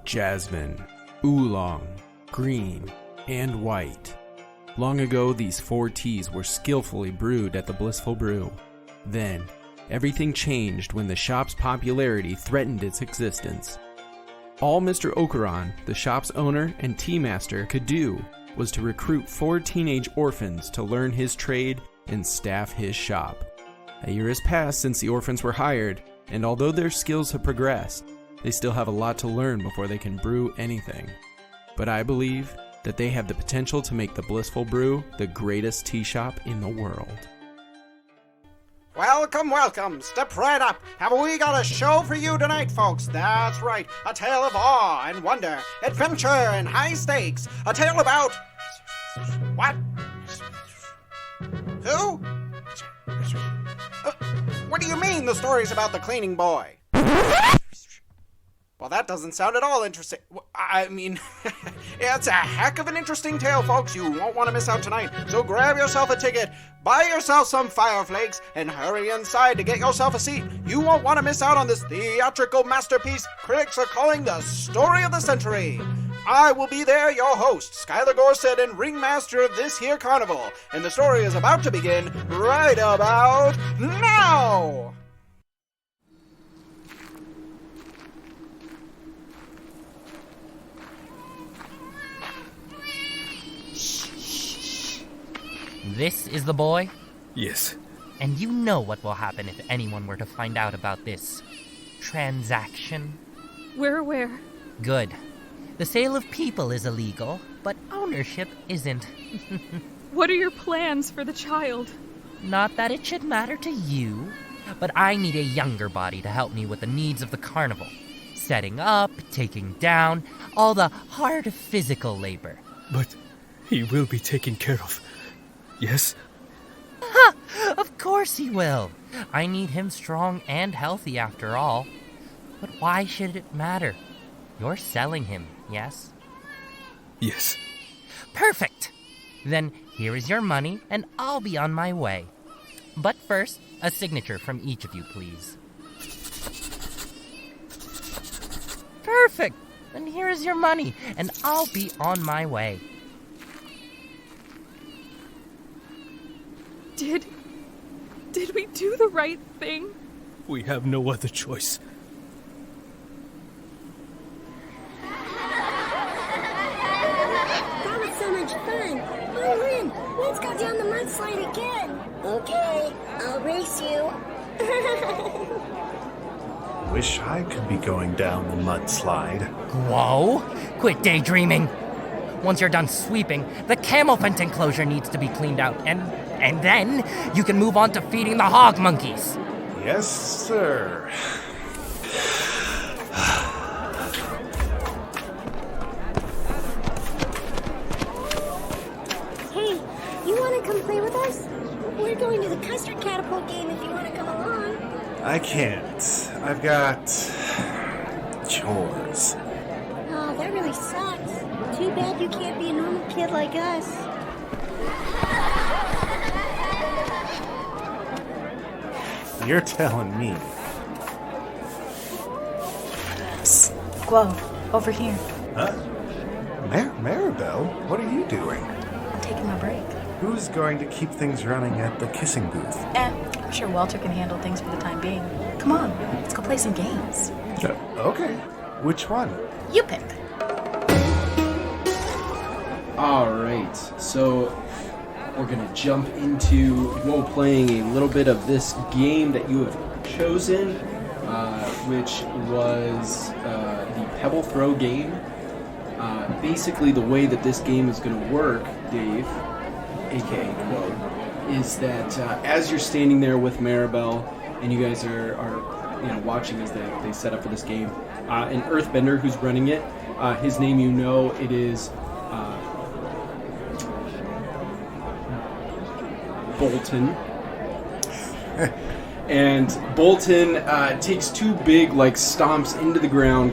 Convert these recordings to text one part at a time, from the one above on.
jasmine, oolong, green, and white. Long ago, these 4 teas were skillfully brewed at the Blissful Brew. Then, everything changed when the shop's popularity threatened its existence. All Mr. Okuran, the shop's owner and tea master, could do was to recruit 4 teenage orphans to learn his trade and staff his shop. A year has passed since the orphans were hired, and although their skills have progressed, they still have a lot to learn before they can brew anything. But I believe that they have the potential to make the Blissful Brew the greatest tea shop in the world. Welcome, welcome. Step right up. Have we got a show for you tonight, folks? That's right. A tale of awe and wonder, adventure and high stakes. A tale about... What? Who? What do you mean the story's about the cleaning boy? Well, that doesn't sound at all interesting. I mean, it's a heck of an interesting tale, folks. You won't want to miss out tonight. So grab yourself a ticket, buy yourself some fire flakes, and hurry inside to get yourself a seat. You won't want to miss out on this theatrical masterpiece critics are calling the story of the century. I will be there, your host, Williams-Gorsett, and ringmaster of this here carnival. And the story is about to begin right about now! This is the boy? Yes. And you know what will happen if anyone were to find out about this transaction? We're aware. Good. The sale of people is illegal, but ownership isn't. What are your plans for the child? Not that it should matter to you, but I need a younger body to help me with the needs of the carnival. Setting up, taking down, all the hard physical labor. But he will be taken care of. Yes? Ha! Of course he will. I need him strong and healthy after all. But why should it matter? You're selling him, yes? Yes. Perfect! Then here is your money, and I'll be on my way. But first, a signature from each of you, please. Perfect! Then here is your money, and I'll be on my way. Did we do the right thing? We have no other choice. That was so much fun. Oh, Lynn, let's go down the mudslide again. Okay, I'll race you. Wish I could be going down the mudslide. Whoa! Quit daydreaming! Once you're done sweeping, the camel fence enclosure needs to be cleaned out, and then you can move on to feeding the hog monkeys. Yes, sir. Hey, you want to come play with us? We're going to the custard catapult game if you want to come along. I can't. I've got chores. Oh, that really sucks. Too bad you can't be a normal kid like us. You're telling me. Psst, Guo, over here. Huh? Maribel, what are you doing? I'm taking my break. Who's going to keep things running at the kissing booth? I'm sure Walter can handle things for the time being. Come on, let's go play some games. Okay. Which one? You pick. Alright, so we're going to jump into role-playing a little bit of this game that you have chosen, which was the Pebble Throw game. Basically, the way that this game is going to work, Dave, aka Quo, is that as you're standing there with Maribel, and you guys are watching as they set up for this game, an Earthbender who's running it, his name it is Bolton. And Bolton takes 2 big stomps into the ground,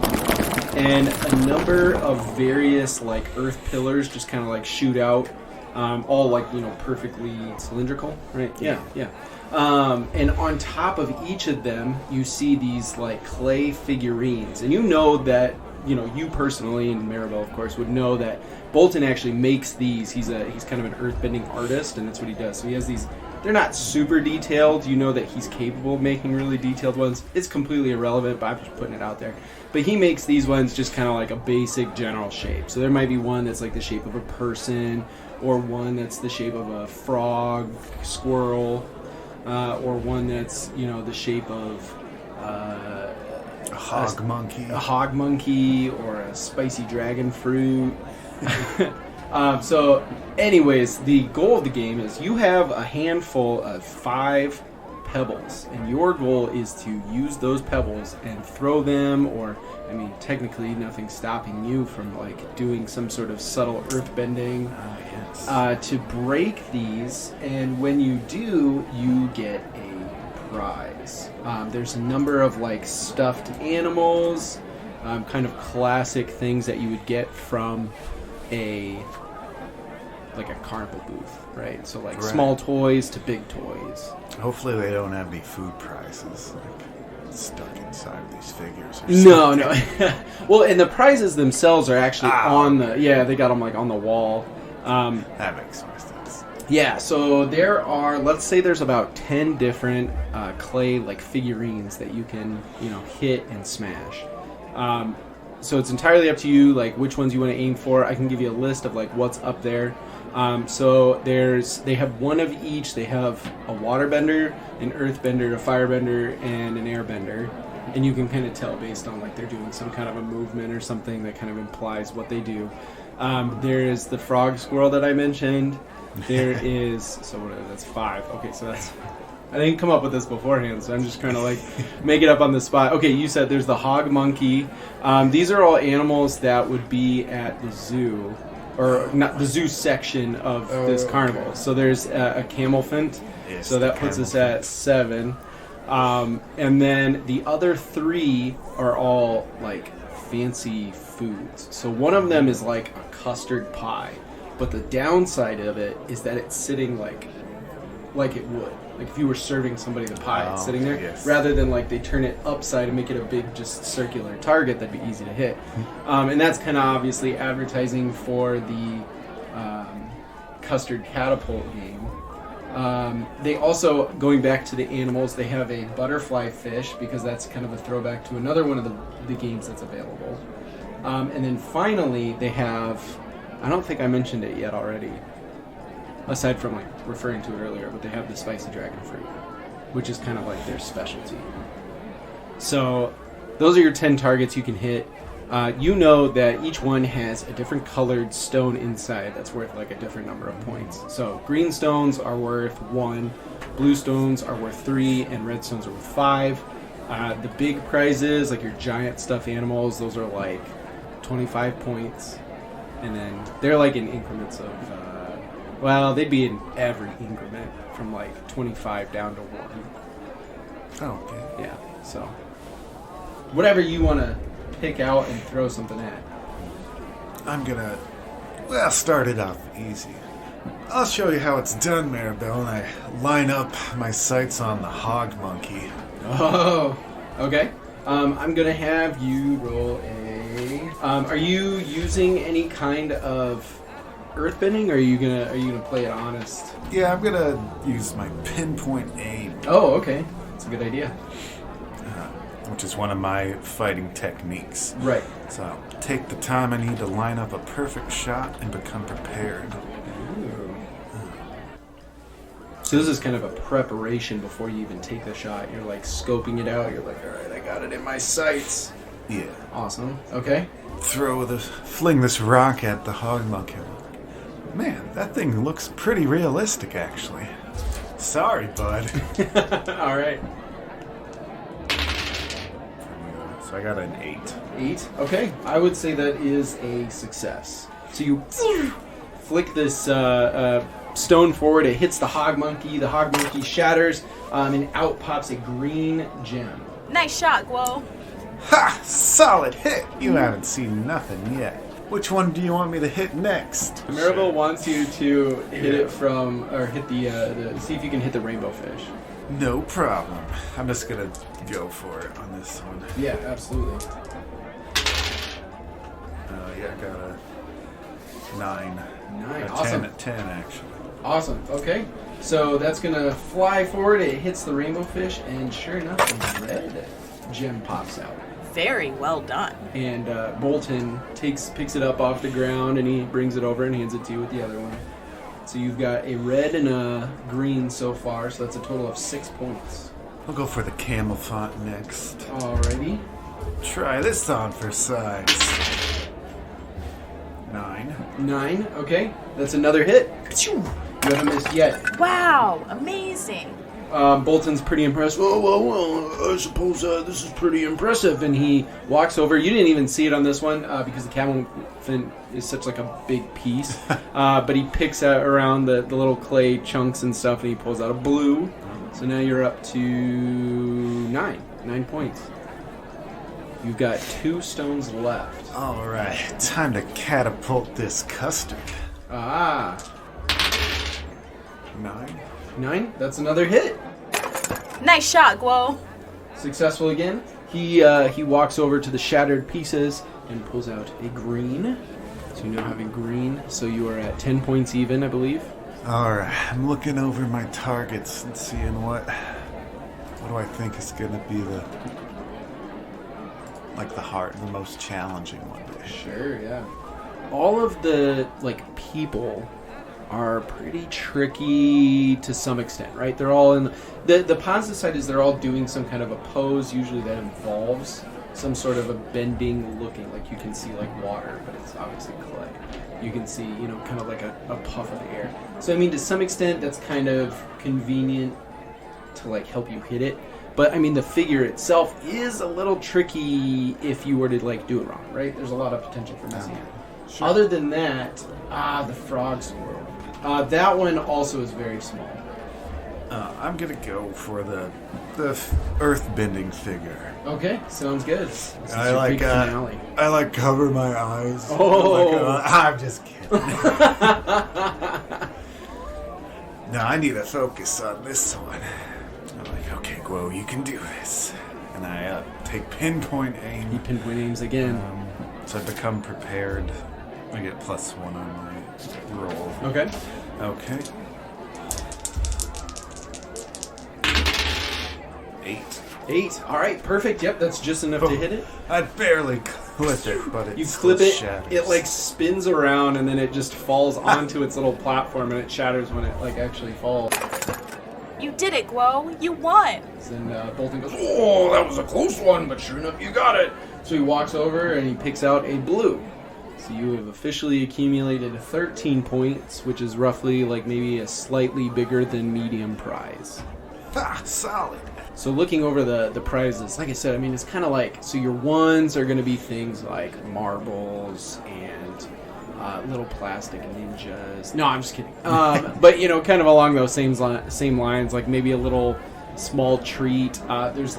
and a number of various earth pillars just kind of shoot out, all perfectly cylindrical, right? Yeah. And on top of each of them, you see these clay figurines, and you know that you personally and Maribel, of course, would know that Bolton actually makes these. He's kind of an earthbending artist, and that's what he does. So he has these. They're not super detailed. You know that he's capable of making really detailed ones. It's completely irrelevant, but I'm just putting it out there. But he makes these ones just kind of like a basic general shape. So there might be one that's like the shape of a person, or one that's the shape of a frog, squirrel, or one that's, the shape of A hog monkey, or a spicy dragon fruit. So anyways, the goal of the game is you have a handful of 5 pebbles, and your goal is to use those pebbles and throw them, or technically nothing's stopping you from like doing some sort of subtle earthbending to break these, and when you do, you get a prize. There's a number of like stuffed animals, kind of classic things that you would get from a carnival booth, right? So like small toys to big toys. Hopefully they don't have any food prizes like stuck inside of these figures or something. No. Well, and the prizes themselves are actually on the they got them like on the wall. That makes more sense. Yeah, so there are, let's say there's about 10 different clay like figurines that you can hit and smash. So it's entirely up to you, like which ones you want to aim for. I can give you a list of like what's up there. So they have one of each. They have a waterbender, an earthbender, a firebender, and an airbender. And you can kind of tell based on like they're doing some kind of a movement or something that kind of implies what they do. There's the frog squirrel that I mentioned. There is, that's 5. Okay, so that's... I didn't come up with this beforehand, so I'm just trying to like make it up on the spot. Okay, you said there's the hog monkey. These are all animals that would be at the zoo, or not the zoo section of this carnival. So there's a camelphant, so that puts us at 7. And then the other 3 are all like fancy foods. So one of them is like a custard pie, but the downside of it is that it's sitting like it would. Like if you were serving somebody the pie, it's sitting there, rather than like they turn it upside and make it a big just circular target that'd be easy to hit. And that's kind of obviously advertising for the custard catapult game. They also, going back to the animals, they have a butterfly fish, because that's kind of a throwback to another one of the games that's available. And then finally they have, I don't think I mentioned it yet already, aside from like referring to it earlier, but they have the spicy dragon fruit, which is kind of like their specialty. So those are your 10 targets you can hit. You know that each one has a different colored stone inside that's worth like a different number of points. So green stones are worth 1, blue stones are worth 3, and red stones are worth 5. The big prizes, like your giant stuffed animals, those are like 25 points. And then they're like in increments of... they'd be in every increment from like 25 down to 1. Oh, okay. Yeah, so whatever you want to pick out and throw something at. I'm gonna, start it off easy. I'll show you how it's done, Maribel, and I line up my sights on the hog monkey. Oh, okay. I'm gonna have you roll a... are you using any kind of earthbending, or are you gonna play it honest? Yeah, I'm gonna use my pinpoint aim. Oh, okay. That's a good idea. Which is one of my fighting techniques. Right. So I'll take the time I need to line up a perfect shot and become prepared. Ooh. So this is kind of a preparation before you even take the shot. You're like scoping it out. You're like, all right, I got it in my sights. Yeah. Awesome. Okay. Fling this rock at the hog monkey. Man, that thing looks pretty realistic, actually. Sorry, bud. All right. So I got an 8. 8? Okay. I would say that is a success. So you flick this stone forward. It hits the hog monkey. The hog monkey shatters, and out pops a green gem. Nice shot, Guo. Ha! Solid hit! You haven't seen nothing yet. Which one do you want me to hit next? Maribel wants you to hit it from, or hit the see if you can hit the rainbow fish. No problem. I'm just gonna go for it on this one. Yeah, absolutely. actually. I got a 9. 9. A Awesome. 10 actually. Awesome. Okay. So that's going to fly forward. It hits the rainbow fish, and sure enough, a red gem pops out. Very well done. And Bolton picks it up off the ground, and he brings it over and hands it to you with the other one. So you've got a red and a green so far, so that's a total of 6 points. I'll go for the camel font next. Alrighty. Try this on for size. 9. 9, okay. That's another hit. You haven't missed yet. Wow, amazing. Bolton's pretty impressed. Well, I suppose this is pretty impressive. And he walks over. You didn't even see it on this one because the camel fin is such like a big piece. But he picks out around the little clay chunks and stuff, and he pulls out a blue. So now you're up to 9. 9 points. You've got 2 stones left. All right, time to catapult this custard. 9. 9. That's another hit. Nice shot, Guo. Successful again. He walks over to the shattered pieces and pulls out a green. So you now have a green. So you are at 10 points even, I believe. All right, I'm looking over my targets and seeing what do I think is going to be the most challenging one. Sure, yeah. All of the people are pretty tricky to some extent, right? They're all in the positive side is they're all doing some kind of a pose, usually that involves some sort of a bending looking, like you can see like water, but it's obviously clay. You can see, kind of like a puff of air. So I mean, to some extent, that's kind of convenient to help you hit it. But I mean, the figure itself is a little tricky if you were to do it wrong, right? There's a lot of potential for messing it. Sure. Other than that, the frog swirl. That one also is very small. I'm gonna go for the earth-bending figure. Okay, sounds good. I cover my eyes. Oh, I'm just kidding. No, I need to focus on this one. I'm like, okay, Guo, you can do this. And I take pinpoint aim. He pinpoint aims again. So I become prepared. I get +1 on my roll. Okay. Okay. 8. All right, perfect. Yep, that's just enough to hit it. I barely clip it, but it you clip it. shatters. It spins around and then it just falls onto its little platform and it shatters when it actually falls. You did it, Guo. You won. And Bolton goes, "Oh, that was a close one, but sure enough, you got it." So he walks over and he picks out a blue. So you have officially accumulated 13 points, which is roughly maybe a slightly bigger than medium prize. Solid. So looking over the prizes, like I said, I mean, it's kind of so your ones are going to be things like marbles and little plastic ninjas. No, I'm just kidding. But, kind of along those same lines, maybe a little small treat. There's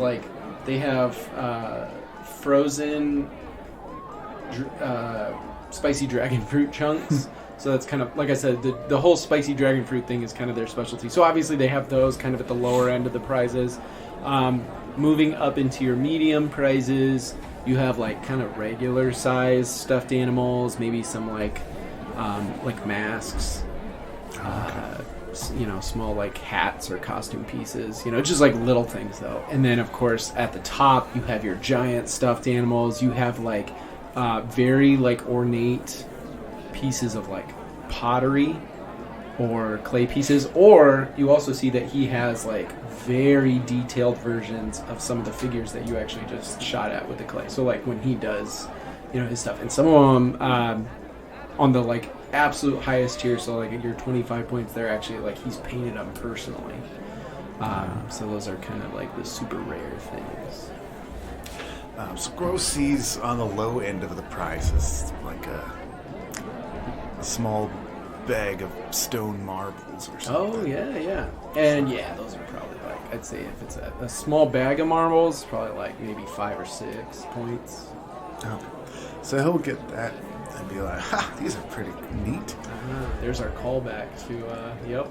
they have frozen spicy dragon fruit chunks. So that's kind of, like I said, the whole spicy dragon fruit thing is kind of their specialty. So obviously they have those kind of at the lower end of the prizes. Moving up into your medium prizes, you have kind of regular size stuffed animals, maybe some masks, small hats or costume pieces, just little things though. And then of course at the top you have your giant stuffed animals. You have very ornate pieces of pottery or clay pieces, or you also see that he has very detailed versions of some of the figures that you actually just shot at with the clay. So when he does his stuff, and some of them on the absolute highest tier, so at your 25 points, they're actually he's painted them personally. So those are kind of the super rare things. So Guo sees on the low end of the prizes a small bag of stone marbles or something. Oh, yeah. And yeah, those are probably I'd say if it's a small bag of marbles, probably maybe 5 or 6 points. Okay. So he'll get that and be like, ha, these are pretty neat. There's our callback to, yep.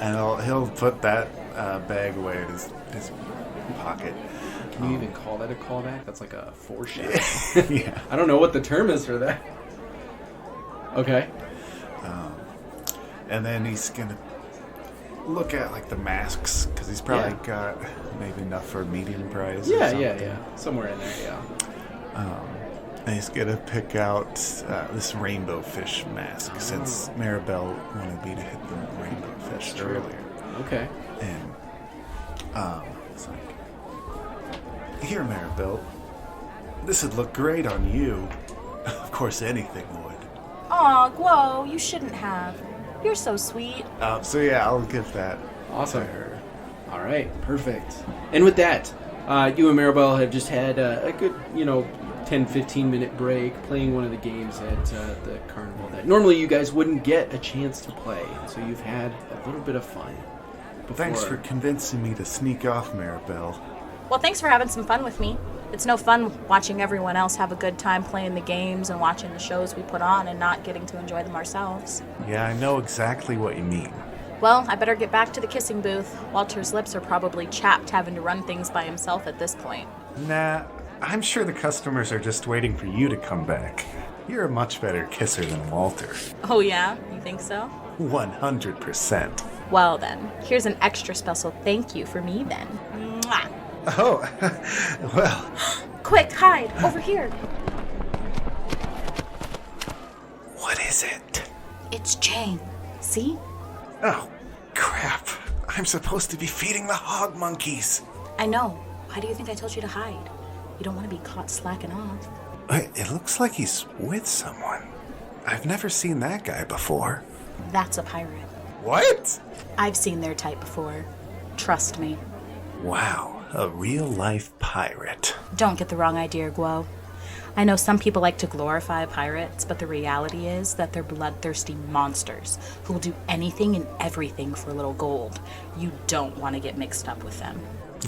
And he'll put that bag away in his pocket. Can you even call that a callback? That's like a foreshadow. Yeah. I don't know what the term is for that. Okay. And then he's gonna look at like the masks because he's probably got maybe enough for a medium prize. Yeah. Somewhere in there, yeah. And he's gonna pick out this rainbow fish mask since Maribel wanted me to hit the rainbow fish earlier. Okay. And it's like, here, Maribel, this would look great on you. Of course, anything would. Aw, Guo, you shouldn't have. You're so sweet. So yeah, I'll give that Awesome. to her. All right, perfect. And with that, you and Maribel have just had a good, 10-15 minute break playing one of the games at the carnival that normally you guys wouldn't get a chance to play. So you've had a little bit of fun. Thanks for convincing me to sneak off, Maribel. Well, thanks for having some fun with me. It's no fun watching everyone else have a good time playing the games and watching the shows we put on and not getting to enjoy them ourselves. Yeah, I know exactly what you mean. Well, I better get back to the kissing booth. Walter's lips are probably chapped having to run things by himself at this point. Nah, I'm sure the customers are just waiting for you to come back. You're a much better kisser than Walter. Oh yeah? You think so? 100%. Well then, here's an extra special thank you for me then. Mwah! Oh, well. Quick, hide! Over here! What is it? It's Chang. See? Oh, crap. I'm supposed to be feeding the hog monkeys. I know. Why do you think I told you to hide? You don't want to be caught slacking off. It looks like he's with someone. I've never seen that guy before. That's a pirate. What? I've seen their type before. Trust me. Wow, a real-life pirate. Don't get the wrong idea, Guo. I know some people like to glorify pirates, but the reality is that they're bloodthirsty monsters who will do anything and everything for a little gold. You don't want to get mixed up with them.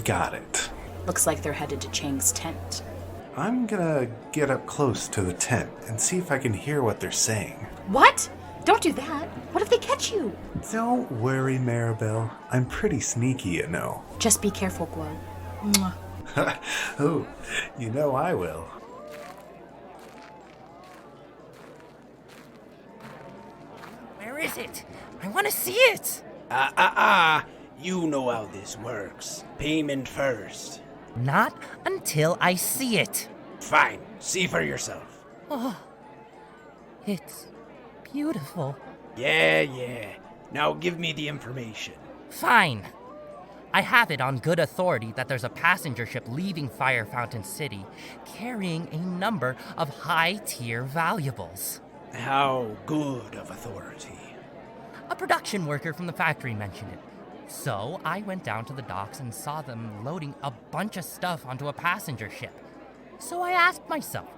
Got it. Looks like they're headed to Chang's tent. I'm gonna get up close to the tent and see if I can hear what they're saying. What? Don't do that. What if they catch you? Don't worry, Maribel. I'm pretty sneaky, you know. Just be careful, Guo. Mwah. Oh, you know I will. Where is it? I want to see it! You know how this works. Payment first. Not until I see it. Fine, see for yourself. Oh, it's beautiful. Yeah. Now give me the information. Fine. I have it on good authority that there's a passenger ship leaving Fire Fountain City carrying a number of high-tier valuables. How good of authority? A production worker from the factory mentioned it. So I went down to the docks and saw them loading a bunch of stuff onto a passenger ship. So I asked myself,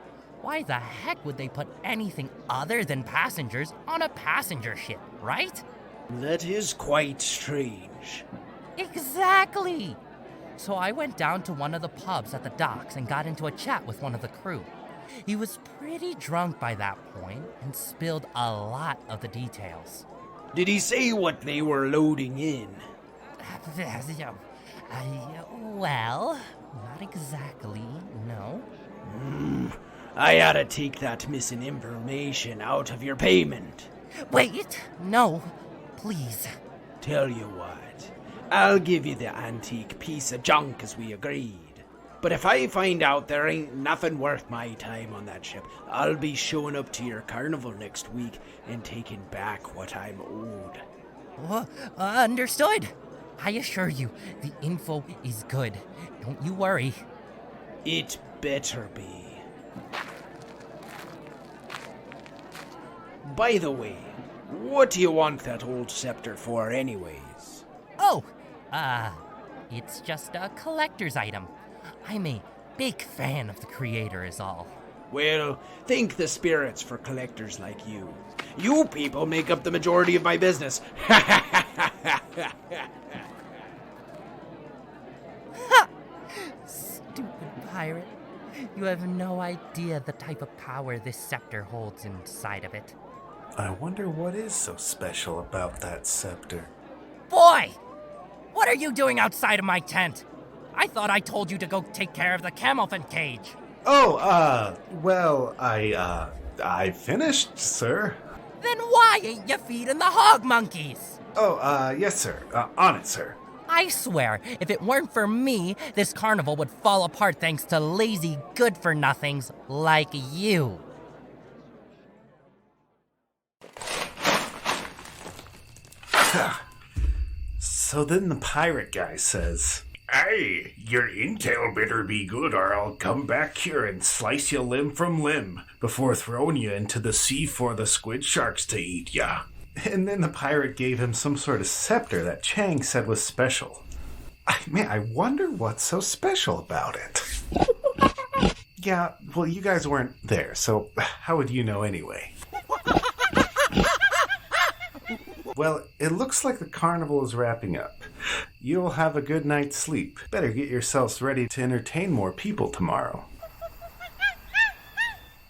why the heck would they put anything other than passengers on a passenger ship, right? That is quite strange. Exactly! So I went down to one of the pubs at the docks and got into a chat with one of the crew. He was pretty drunk by that point and spilled a lot of the details. Did he say what they were loading in? Well, not exactly, no. I ought to take that missing information out of your payment. Wait, no, please. Tell you what, I'll give you the antique piece of junk as we agreed. But if I find out there ain't nothing worth my time on that ship, I'll be showing up to your carnival next week and taking back what I'm owed. Understood. I assure you, the info is good. Don't you worry. It better be. By the way, what do you want that old scepter for anyways? Oh, it's just a collector's item. I'm a big fan of the creator is all. Well, thank the spirits for collectors like you. You people make up the majority of my business. Stupid pirate. You have no idea the type of power this scepter holds inside of it. I wonder what is so special about that scepter. Boy! What are you doing outside of my tent? I thought I told you to go take care of the camelphin cage. Oh, well, I finished, sir. Then why ain't you feeding the hog monkeys? Oh, yes, sir. On it, sir. I swear, if it weren't for me, this carnival would fall apart thanks to lazy good-for-nothings like you. So then the pirate guy says, "Aye, your intel better be good or I'll come back here and slice you limb from limb before throwing you into the sea for the squid sharks to eat ya." and then the pirate gave him some sort of scepter that Chang said was special. I wonder what's so special about it. Yeah, well, you guys weren't there, so how would you know anyway? Well, it looks like the carnival is wrapping up. You'll have a good night's sleep. Better get yourselves ready to entertain more people tomorrow.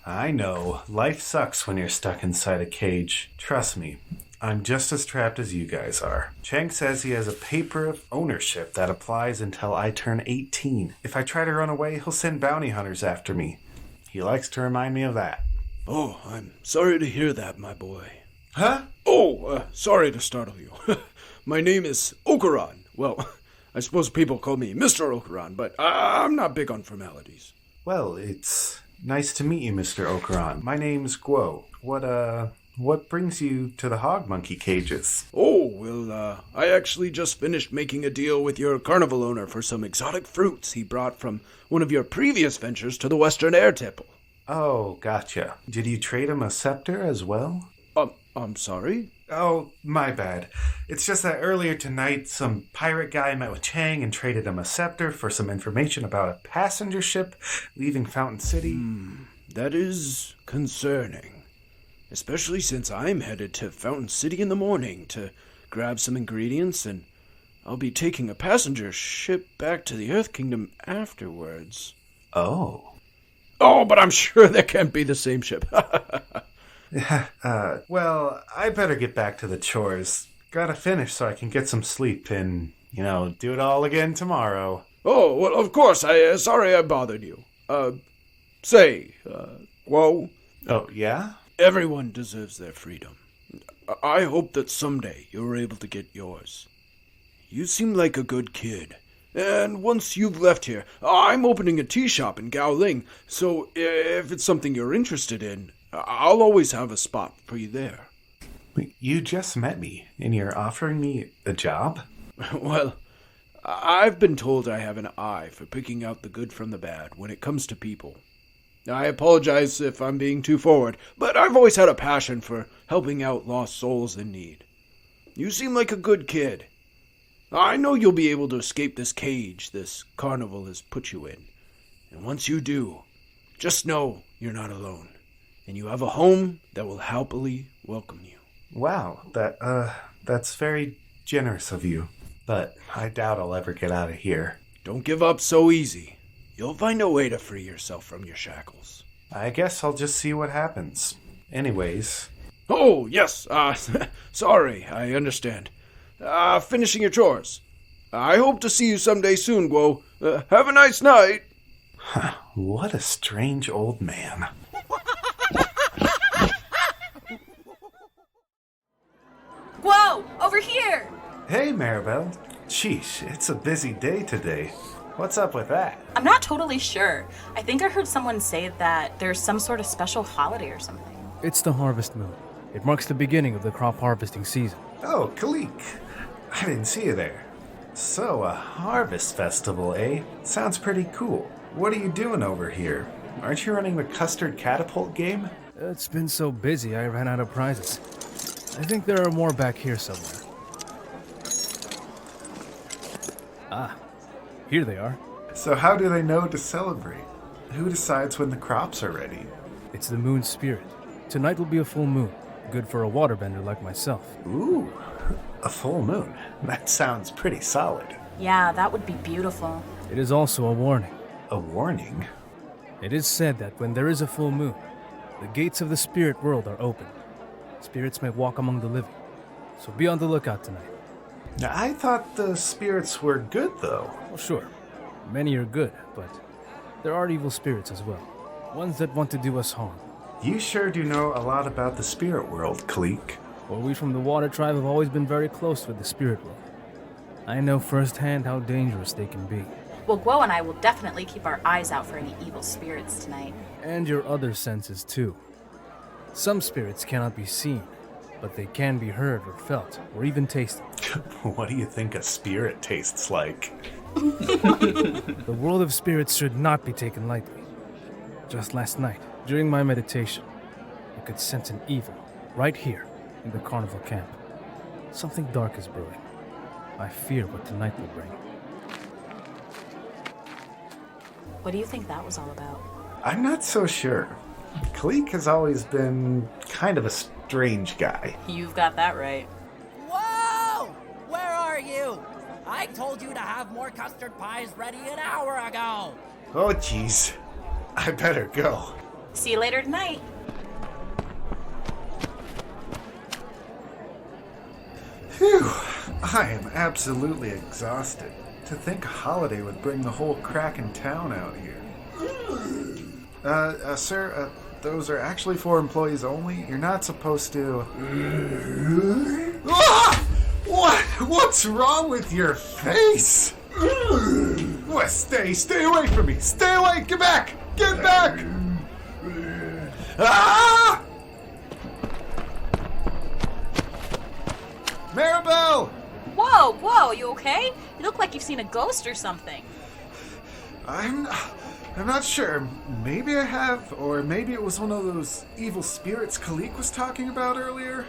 I know, life sucks when you're stuck inside a cage. Trust me, I'm just as trapped as you guys are. Chang says he has a paper of ownership that applies until I turn 18. If I try to run away, he'll send bounty hunters after me. He likes to remind me of that. Oh, I'm sorry to hear that, my boy. Huh? Oh, sorry to startle you. My name is Okuran. Well, I suppose people call me Mr. Okuran, but I'm not big on formalities. Well, it's nice to meet you, Mr. Okuran. My name's Guo. What brings you to the hog monkey cages? Oh, well, I actually just finished making a deal with your carnival owner for some exotic fruits he brought from one of your previous ventures to the Western Air Temple. Oh, gotcha. Did you trade him a scepter as well? I'm sorry? Oh, my bad. It's just that earlier tonight, some pirate guy met with Chang and traded him a scepter for some information about a passenger ship leaving Fountain City. That is concerning. Especially since I'm headed to Fountain City in the morning to grab some ingredients, and I'll be taking a passenger ship back to the Earth Kingdom afterwards. Oh. Oh, but I'm sure that can't be the same ship. Well, I better get back to the chores. Gotta finish so I can get some sleep and, do it all again tomorrow. Oh, well, of course. Sorry I bothered you. Whoa. Oh, yeah? Everyone deserves their freedom. I hope that someday you're able to get yours. You seem like a good kid. And once you've left here, I'm opening a tea shop in Gaoling, so if it's something you're interested in, I'll always have a spot for you there. You just met me, and you're offering me a job? Well, I've been told I have an eye for picking out the good from the bad when it comes to people. I apologize if I'm being too forward, but I've always had a passion for helping out lost souls in need. You seem like a good kid. I know you'll be able to escape this cage this carnival has put you in. And once you do, just know you're not alone. And you have a home that will happily welcome you. Wow, that's very generous of you. But I doubt I'll ever get out of here. Don't give up so easy. You'll find a way to free yourself from your shackles. I guess I'll just see what happens. Anyways. Oh, yes. Sorry, I understand. Finishing your chores. I hope to see you someday soon, Guo. Have a nice night. What a strange old man. Whoa! Over here! Hey, Maribel. Sheesh, it's a busy day today. What's up with that? I'm not totally sure. I think I heard someone say that there's some sort of special holiday or something. It's the harvest moon. It marks the beginning of the crop harvesting season. Oh, Kallik. I didn't see you there. So, a harvest festival, eh? Sounds pretty cool. What are you doing over here? Aren't you running the custard catapult game? It's been so busy I ran out of prizes. I think there are more back here somewhere. Ah, here they are. So how do they know to celebrate? Who decides when the crops are ready? It's the moon spirit. Tonight will be a full moon, good for a waterbender like myself. Ooh, a full moon. That sounds pretty solid. Yeah, that would be beautiful. It is also a warning. A warning? It is said that when there is a full moon, the gates of the spirit world are open. Spirits may walk among the living, so be on the lookout tonight. Now, I thought the spirits were good, though. Well, sure, Many are good, but there are evil spirits as well. Ones that want to do us harm. You sure do know a lot about the spirit world, Kallik. Well, we from the Water Tribe have always been very close with the spirit world. I know firsthand how dangerous they can be. Well, Guo and I will definitely keep our eyes out for any evil spirits tonight. And your other senses, too. Some spirits cannot be seen, but they can be heard or felt, or even tasted. What do you think a spirit tastes like? The world of spirits should not be taken lightly. Just last night, during my meditation, I could sense an evil right here in the carnival camp. Something dark is brewing. I fear what tonight will bring. What do you think that was all about? I'm not so sure. Kallik has always been kind of a strange guy. You've got that right. Whoa! Where are you? I told you to have more custard pies ready an hour ago. Oh, jeez. I better go. See you later tonight. Phew. I am absolutely exhausted. To think a holiday would bring the whole crackin' town out here. Sir, those are actually for employees only. You're not supposed to... Ah! What's wrong with your face? What? Stay away from me. Stay away. Get back. Get back. Ah! Maribel! Whoa, you okay? You look like you've seen a ghost or something. I'm not sure. Maybe I have, or maybe it was one of those evil spirits Kallik was talking about earlier.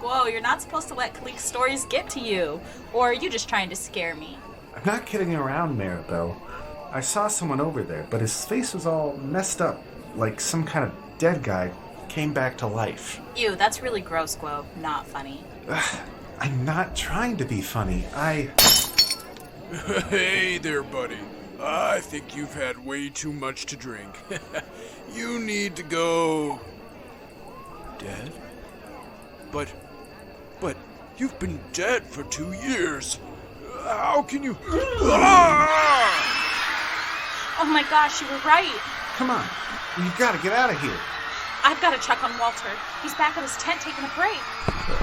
Whoa, you're not supposed to let Kallik's stories get to you. Or are you just trying to scare me? I'm not kidding around, Maribel. I saw someone over there, but his face was all messed up, like some kind of dead guy came back to life. Ew, that's really gross, Guo. Not funny. I'm not trying to be funny. Hey there, buddy. I think you've had way too much to drink. You need to go... Dead? But you've been dead for 2 years. How can you... Oh my gosh, you were right. Come on, you gotta get out of here. I've got to check on Walter. He's back at his tent taking a break.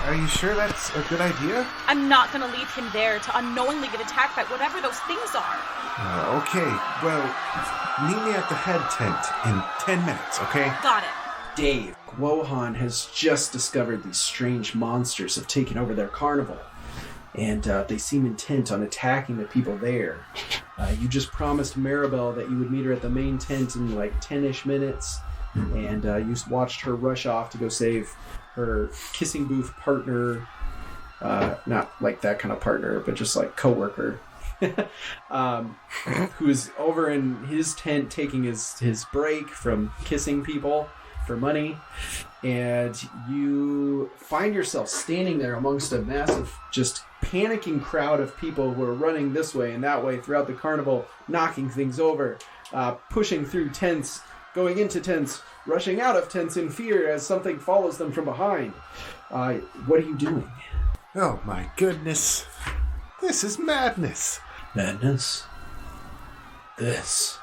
Are you sure that's a good idea? I'm not going to leave him there to unknowingly get attacked by whatever those things are. Okay, well, meet me at the head tent in 10 minutes, okay? Got it. Dave, Guo Han has just discovered these strange monsters have taken over their carnival. And they seem intent on attacking the people there. You just promised Maribel that you would meet her at the main tent in like 10-ish minutes. And you watched her rush off to go save her kissing booth partner. Not like that kind of partner, but just like coworker. Who's over in his tent taking his break from kissing people for money. And you find yourself standing there amongst a massive, just panicking crowd of people who are running this way and that way throughout the carnival, knocking things over, pushing through tents, going into tents, rushing out of tents in fear as something follows them from behind. What are you doing? Oh my goodness. This is madness. Madness? This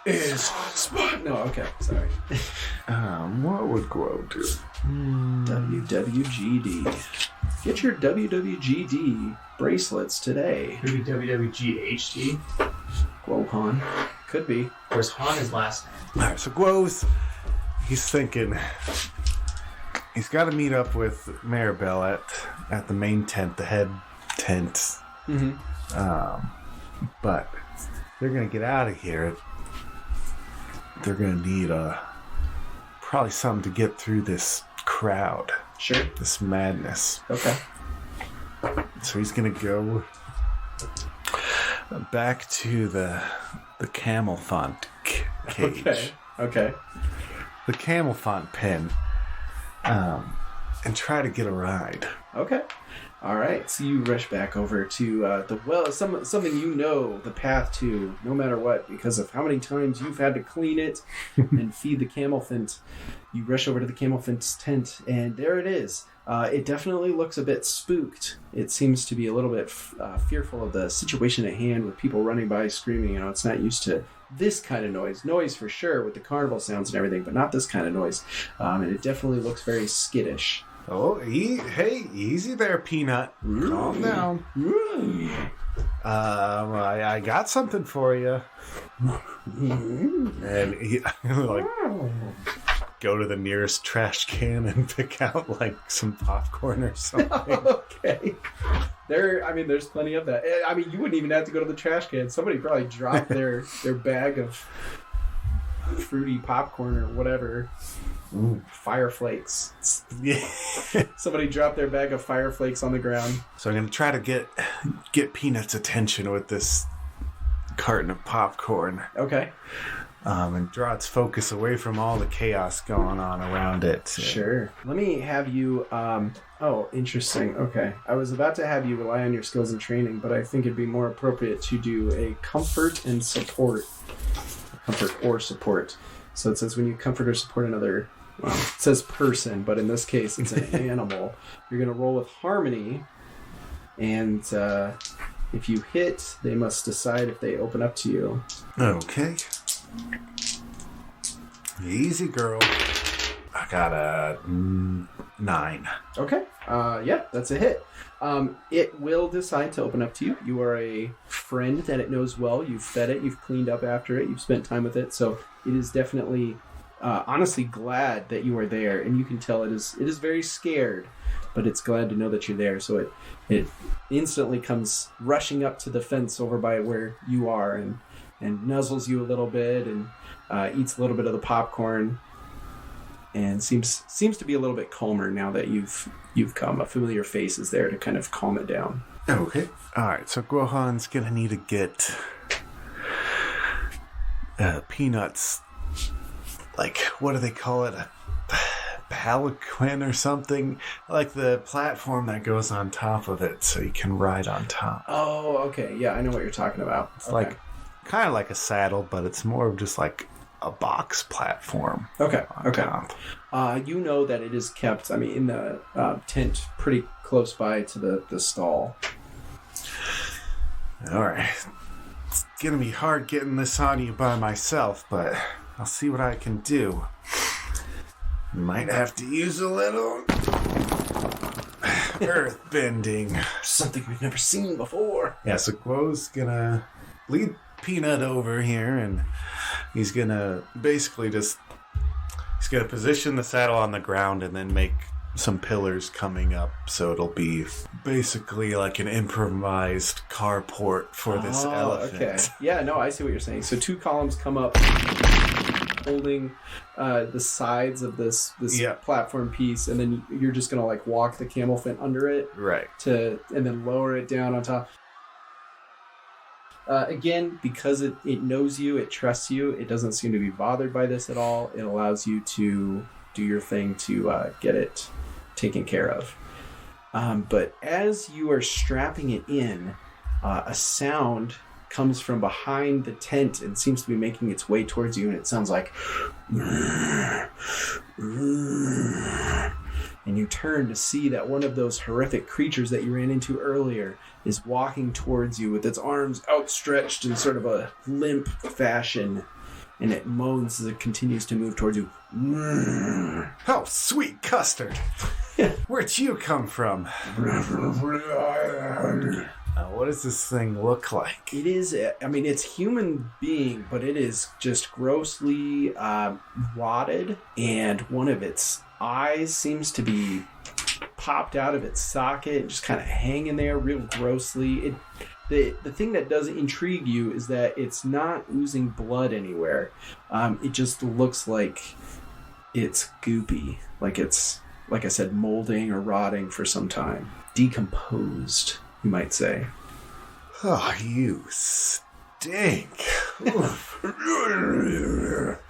is spot. No, okay, sorry. What would Guo do? WWGD. Get your WWGD bracelets today. Could be WWGHT. Guo Han. Could be. Of course, Han is last name. Alright, so he's thinking he's got to meet up with Maribel at the main tent, the head tent. Mm-hmm. But they're going to get out of here. They're going to need probably something to get through this crowd. Sure. This madness. Okay. So he's going to go back to the camel font cage. Okay. The camel font pen. And try to get a ride. Okay. All right, so you rush back over to the well, something you know the path to, no matter what, because of how many times you've had to clean it and feed the camelfint. You rush over to the camelfint's tent, and there it is. It definitely looks a bit spooked. It seems to be a little bit fearful of the situation at hand with people running by screaming. You know, it's not used to this kind of noise. Noise for sure with the carnival sounds and everything, but not this kind of noise. And it definitely looks very skittish. Oh, hey, easy there, Peanut. Calm down. I got something for you. And he, like, go to the nearest trash can and pick out, like, some popcorn or something. Okay. There's plenty of that. I mean, you wouldn't even have to go to the trash can. Somebody probably dropped their bag of fruity popcorn or whatever. Fire flakes. Yeah. Somebody dropped their bag of fire flakes on the ground. So I'm going to try to get Peanut's attention with this carton of popcorn. Okay. And draw its focus away from all the chaos going on around it. Sure. Let me have you... Oh, interesting. Okay. I was about to have you rely on your skills and training, but I think it'd be more appropriate to do a comfort and support. Comfort or support. So it says when you comfort or support another... Well, it says person, but in this case it's an animal. You're going to roll with harmony, and if you hit, they must decide if they open up to you. Okay. Easy, girl. I got a 9. Okay. Yeah, that's a hit. It will decide to open up to you. You are a friend that it knows well. You've fed it. You've cleaned up after it. You've spent time with it. So it is definitely... honestly glad that you are there, and you can tell it is very scared, but it's glad to know that you're there. So it instantly comes rushing up to the fence over by where you are and nuzzles you a little bit and eats a little bit of the popcorn and seems to be a little bit calmer now that you've come. A familiar face is there to kind of calm it down. Okay. All right. So Guo Han's gonna need to get Peanuts. Like, what do they call it? A palanquin or something? Like the platform that goes on top of it so you can ride on top. Oh, okay. Yeah, I know what you're talking about. It's like, kind of like a saddle, but it's more of just like a box platform. Okay, okay. Top. You know that it is kept, in the tent pretty close by to the stall. All right. It's going to be hard getting this on you by myself, but... I'll see what I can do. Might have to use a little earth bending. Something we've never seen before. Yeah, so Guo's gonna lead Peanut over here, and he's gonna basically he's gonna position the saddle on the ground and then make some pillars coming up, so it'll be basically like an improvised carport for this elephant. Okay. Yeah, no, I see what you're saying. So 2 columns come up holding the sides of this platform piece, and then you're just gonna like walk the camelfint under it, right? And then lower it down on top. Again, because it knows you, it trusts you, it doesn't seem to be bothered by this at all. It allows you to do your thing to get it taken care of. But as you are strapping it in, a sound comes from behind the tent and seems to be making its way towards you, and it sounds like... And you turn to see that one of those horrific creatures that you ran into earlier is walking towards you with its arms outstretched in sort of a limp fashion, and it moans as it continues to move towards you. Oh, sweet custard! Where'd you come from? What does this thing look like? It is, it's human being, but it is just grossly rotted, and one of its eyes seems to be popped out of its socket, just kind of hanging there real grossly. The thing that does intrigue you is that it's not oozing blood anywhere. It just looks like it's goopy, like it's, like I said, molding or rotting for some time. Decomposed, you might say. Oh, you stink.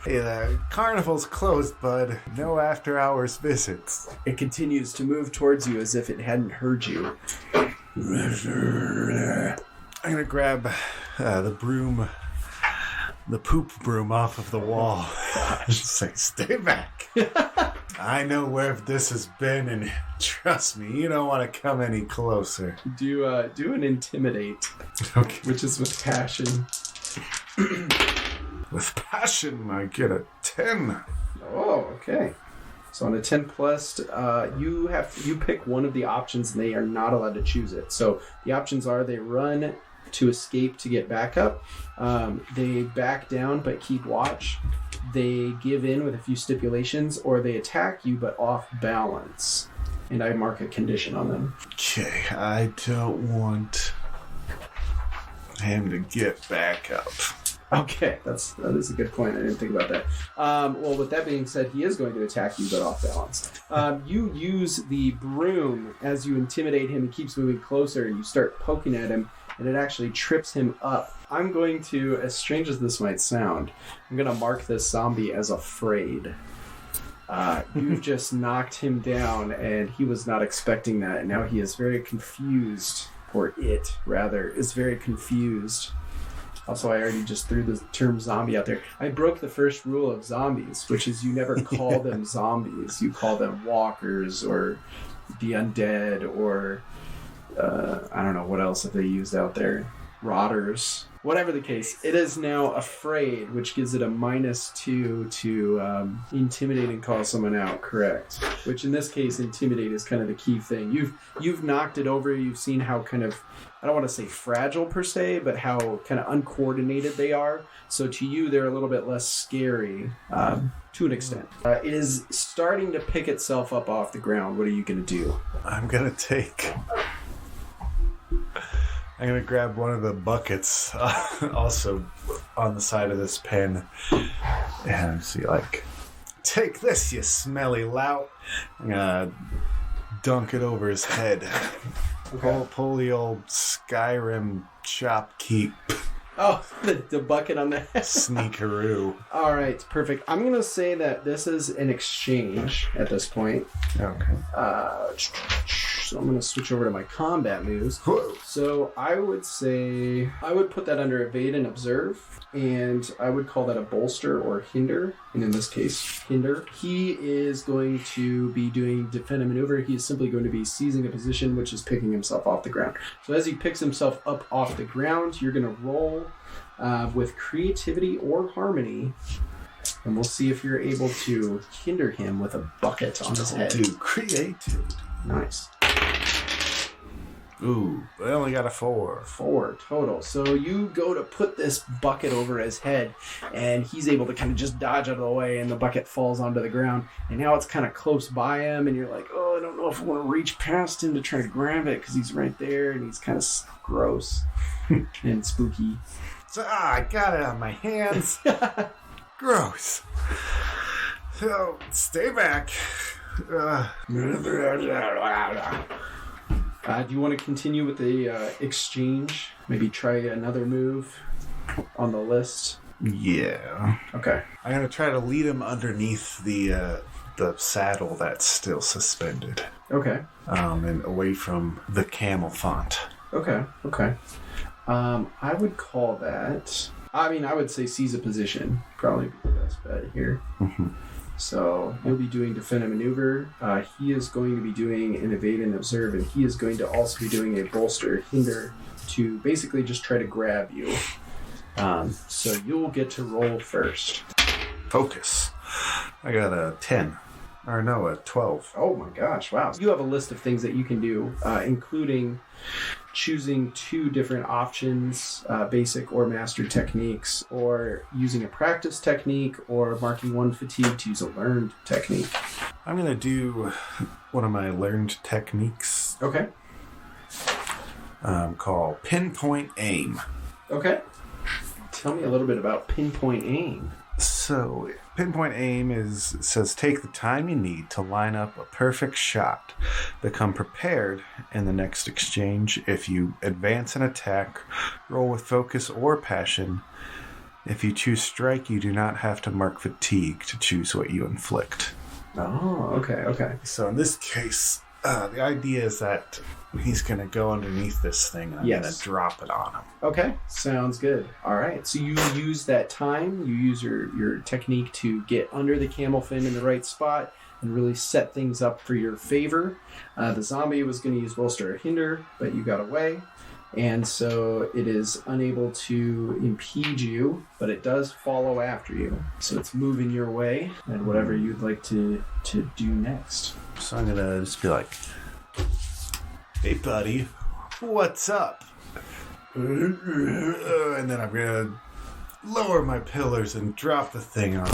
Hey, the carnival's closed, bud. No after-hours visits. It continues to move towards you as if it hadn't heard you. I'm gonna grab the broom, the poop broom off of the wall. Just say, stay back. I know where this has been, and trust me, you don't want to come any closer. Do an intimidate, Okay. which is with passion. With passion, I get a 10. Oh, okay. So on a 10 plus, you pick one of the options, and they are not allowed to choose it. So the options are: they run to escape to get back up, they back down but keep watch, they give in with a few stipulations, or they attack you but off balance. And I mark a condition on them. Okay, I don't want him to get back up. Okay, that is a good point. I didn't think about that. Well, with that being said, he is going to attack you, but off balance. You use the broom as you intimidate him. He keeps moving closer, and you start poking at him, and it actually trips him up. I'm going to, as strange as this might sound, I'm going to mark this zombie as afraid. You've just knocked him down, and he was not expecting that, and now he is very confused, or it, rather, is very confused. Also, I already just threw the term zombie out there. I broke the first rule of zombies, which is you never call them zombies. You call them walkers or the undead or I don't know what else have they used out there. Rotters. Whatever the case, it is now afraid, which gives it a -2 to intimidate and call someone out, correct? Which in this case, intimidate is kind of the key thing. You've knocked it over, you've seen how kind of, I don't want to say fragile per se, but how kind of uncoordinated they are. So to you, they're a little bit less scary to an extent. It is starting to pick itself up off the ground. What are you going to do? I'm going to grab one of the buckets also on the side of this pen and see, like, take this, you smelly lout. I'm going to dunk it over his head. Okay. Pull the old Skyrim shopkeep. Oh, the bucket on the head. Sneakeroo. All right, perfect. I'm going to say that this is an exchange at this point. Okay. So I'm going to switch over to my combat moves. So I would say, I would put that under evade and observe, and I would call that a bolster or hinder, and in this case, hinder. He is going to be doing defend and maneuver. He is simply going to be seizing a position, which is picking himself off the ground. So as he picks himself up off the ground, you're going to roll with creativity or harmony, and we'll see if you're able to hinder him with a bucket on his head. Do creativity. Nice. Ooh, I only got a 4. 4 total. So you go to put this bucket over his head, and he's able to kind of just dodge out of the way, and the bucket falls onto the ground. And now it's kind of close by him, and you're like, oh, I don't know if I want to reach past him to try to grab it, because he's right there, and he's kind of gross and spooky. So, I got it on my hands. Gross. So, stay back. Do you want to continue with the exchange? Maybe try another move on the list? Yeah. Okay. I'm going to try to lead him underneath the saddle that's still suspended. Okay. And away from the camel font. Okay. I would call that, I would say seize a position. Probably be the best bet here. Mm-hmm. So you'll be doing defend and maneuver. He is going to be doing an evade and observe, and he is going to also be doing a bolster hinder to basically just try to grab you. So you'll get to roll first. Focus. I got a 10. Or no, a 12. Oh my gosh, wow. You have a list of things that you can do, including choosing 2 different options, basic or master techniques, or using a practice technique, or marking 1 fatigue to use a learned technique. I'm going to do one of my learned techniques. Okay. Called Pinpoint Aim. Okay. Tell me a little bit about Pinpoint Aim. So, Pinpoint Aim says take the time you need to line up a perfect shot. Become prepared in the next exchange. If you advance an attack, roll with focus or passion, If you choose strike, you do not have to mark fatigue to choose what you inflict. Oh, okay. So in this case, the idea is that he's going to go underneath this thing and I'm going to drop it on him. Okay, sounds good. All right, so you use that time, you use your technique to get under the camel fin in the right spot and really set things up for your favor. The zombie was going to use bolster or hinder, but you got away. And so it is unable to impede you, but it does follow after you. So it's moving your way and whatever you'd like to do next. So I'm going to just be like, hey, buddy, what's up? And then I'm going to lower my pillars and drop the thing on.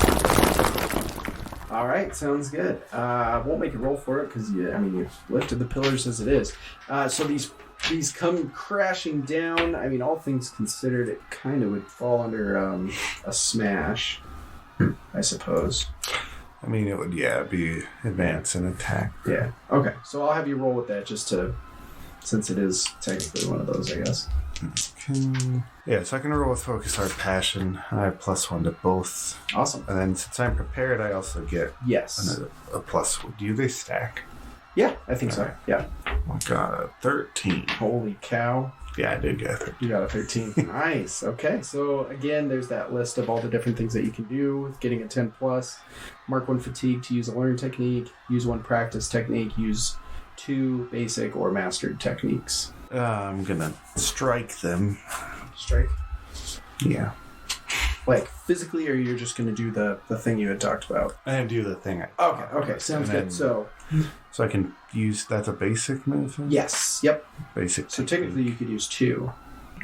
All right, sounds good. I won't make a roll for it because you lifted the pillars as it is. So these come crashing down. I mean, all things considered, it kind of would fall under a smash, I suppose. I mean, it would, be advance and attack. Yeah. Okay, so I'll have you roll with that since it is technically one of those, I guess. Okay. Yeah, so I can roll with Focus Art Passion. I have +1 to both. Awesome. And then since I'm prepared, I also get a +1. Do they stack? Yeah, I think so. Right. Yeah. I got a 13. Holy cow. Yeah, I did get a 13. You got a 13. Nice. Okay, so again, there's that list of all the different things that you can do with getting a 10+. Mark 1 fatigue to use a learned technique. Use 1 practice technique. Use 2 basic or mastered techniques. I'm gonna strike them. Strike? Yeah. Like physically, or you're just gonna do the thing you had talked about? I didn't do the thing. Okay, sounds good. So I can use, that's a basic move? Yes, yep. Basic. So technically you could use 2.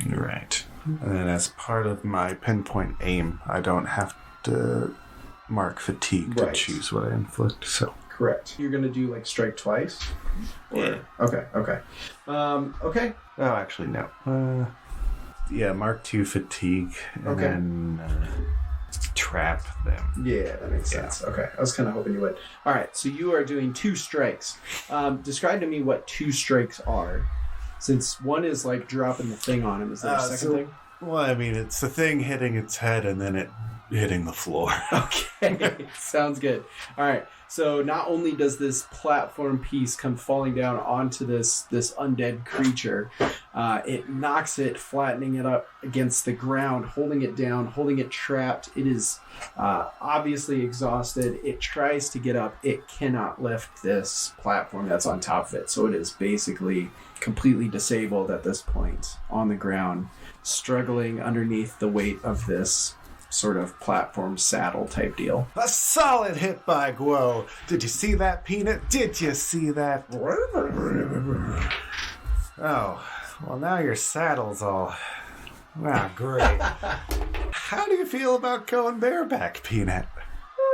Right. And then as part of my pinpoint aim, I don't have to mark fatigue to choose what I inflict, so. Correct. You're going to do like strike twice? Yeah. Okay. Okay. Oh, actually, no. Mark 2 fatigue, and then trap them. Yeah, that makes sense. Okay. I was kind of hoping you would. All right. So you are doing 2 strikes. Describe to me what 2 strikes are. Since one is like dropping the thing on him. Is there a second thing? Well, I mean, it's the thing hitting its head and then it hitting the floor. Okay. Sounds good. All right. So not only does this platform piece come falling down onto this undead creature, it knocks it, flattening it up against the ground, holding it down, holding it trapped. It is obviously exhausted. It tries to get up. It cannot lift this platform that's on top of it. So it is basically completely disabled at this point on the ground, struggling underneath the weight of this sort of platform saddle type deal. A solid hit by Guo. Did you see that, Peanut? Did you see that? Oh, well, now your saddle's all... Ah, great. How do you feel about going bareback, Peanut?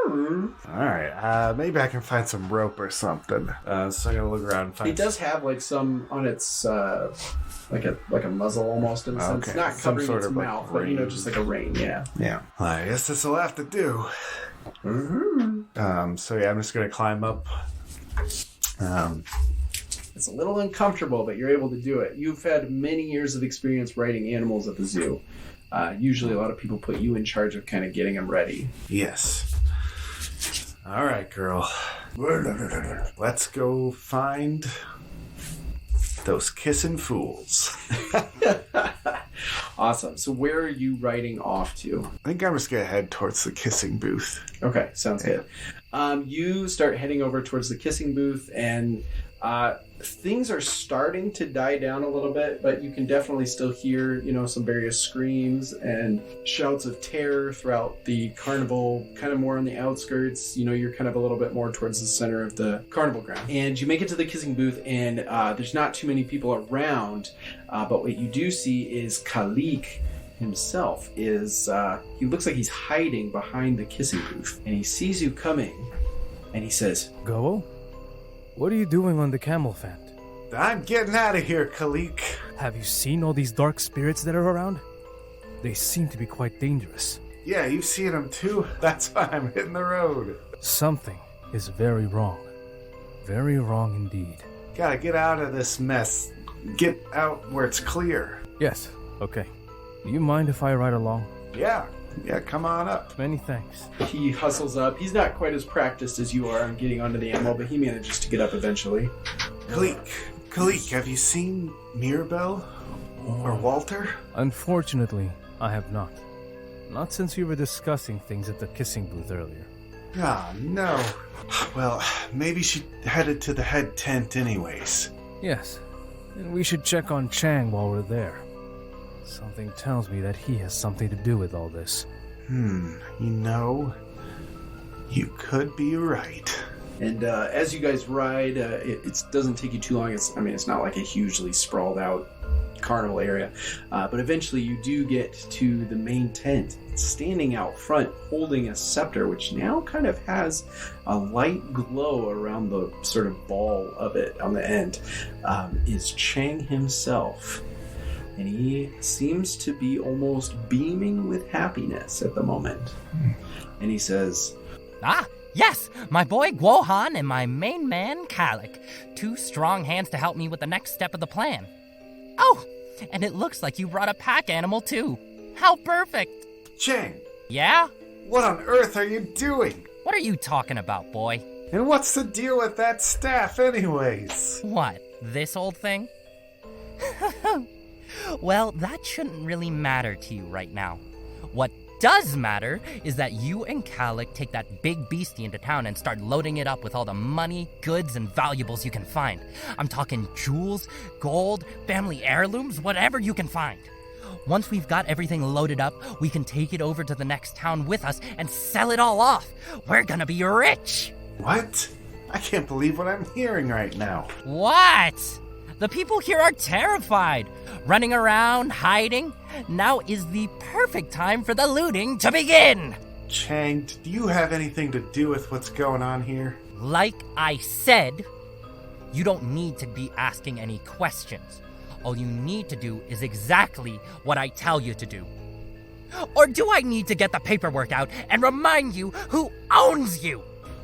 Alright, maybe I can find some rope or something. So I'm gonna look around and find... It does have like some on its... like a muzzle almost in a sense. Okay. Not Some covering sort its of, like, mouth, but just like a rein, yeah. Yeah. I guess this will have to do. So yeah, I'm just gonna climb up. It's a little uncomfortable, but you're able to do it. You've had many years of experience riding animals at the zoo. Usually a lot of people put you in charge of kind of getting them ready. Yes. All right, girl. Let's go find those kissing fools. Awesome. So where are you riding off to? I think I'm just going to head towards the kissing booth. Okay, sounds good. You start heading over towards the kissing booth, and things are starting to die down a little bit, but you can definitely still hear, some various screams and shouts of terror throughout the carnival, kind of more on the outskirts. You're kind of a little bit more towards the center of the carnival ground. And you make it to the kissing booth, and there's not too many people around, but what you do see is Kallik himself is, he looks like he's hiding behind the kissing booth, and he sees you coming, and he says, Go? What are you doing on the camel fan? I'm getting out of here, Kallik. Have you seen all these dark spirits that are around? They seem to be quite dangerous. Yeah, you've seen them too. That's why I'm hitting the road. Something is very wrong. Very wrong indeed. Gotta get out of this mess. Get out where it's clear. Yes, okay. Do you mind if I ride along? Yeah, Yeah, come on up. Many thanks. He hustles up. He's not quite as practiced as you are on getting onto the animal, but he manages to get up eventually. Kallik, have you seen Maribel? Or Walter? Unfortunately, I have not. Not since we were discussing things at the kissing booth earlier. Ah, no. Well, maybe she headed to the head tent anyways. Yes, and we should check on Chang while we're there. Something tells me that he has something to do with all this. You could be right. And as you guys ride, it doesn't take you too long. It's not like a hugely sprawled out carnival area. But eventually you do get to the main tent. Standing out front, holding a scepter, which now kind of has a light glow around the sort of ball of it on the end, is Chang himself. And he seems to be almost beaming with happiness at the moment. And he says, Ah, yes, my boy Guo Han and my main man Kallik. 2 strong hands to help me with the next step of the plan. Oh, and it looks like you brought a pack animal too. How perfect. Chang! Yeah? What on earth are you doing? What are you talking about, boy? And what's the deal with that staff anyways? What, this old thing? Well, that shouldn't really matter to you right now. What does matter is that you and Kallik take that big beastie into town and start loading it up with all the money, goods, and valuables you can find. I'm talking jewels, gold, family heirlooms, whatever you can find. Once we've got everything loaded up, we can take it over to the next town with us and sell it all off. We're gonna be rich. What? I can't believe what I'm hearing right now. What? The people here are terrified. Running around, hiding. Now is the perfect time for the looting to begin. Chang, do you have anything to do with what's going on here? Like I said, you don't need to be asking any questions. All you need to do is exactly what I tell you to do. Or do I need to get the paperwork out and remind you who owns you?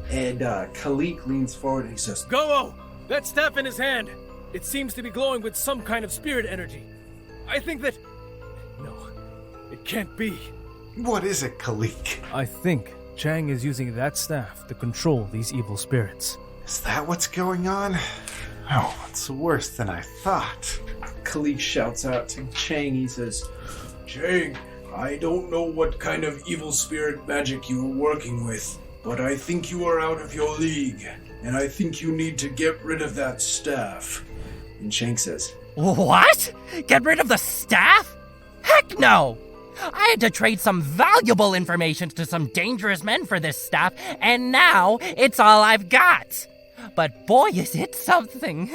And Kallik leans forward and he says, Go! That staff in his hand! It seems to be glowing with some kind of spirit energy. I think that... No, it can't be. What is it, Kallik? I think Chang is using that staff to control these evil spirits. Is that what's going on? Oh, it's worse than I thought. Kallik shouts out to Chang. He says, Chang, I don't know what kind of evil spirit magic you are working with, but I think you are out of your league, and I think you need to get rid of that staff. And Chang says, What? Get rid of the staff? Heck no! I had to trade some valuable information to some dangerous men for this staff, and now it's all I've got. But boy, is it something.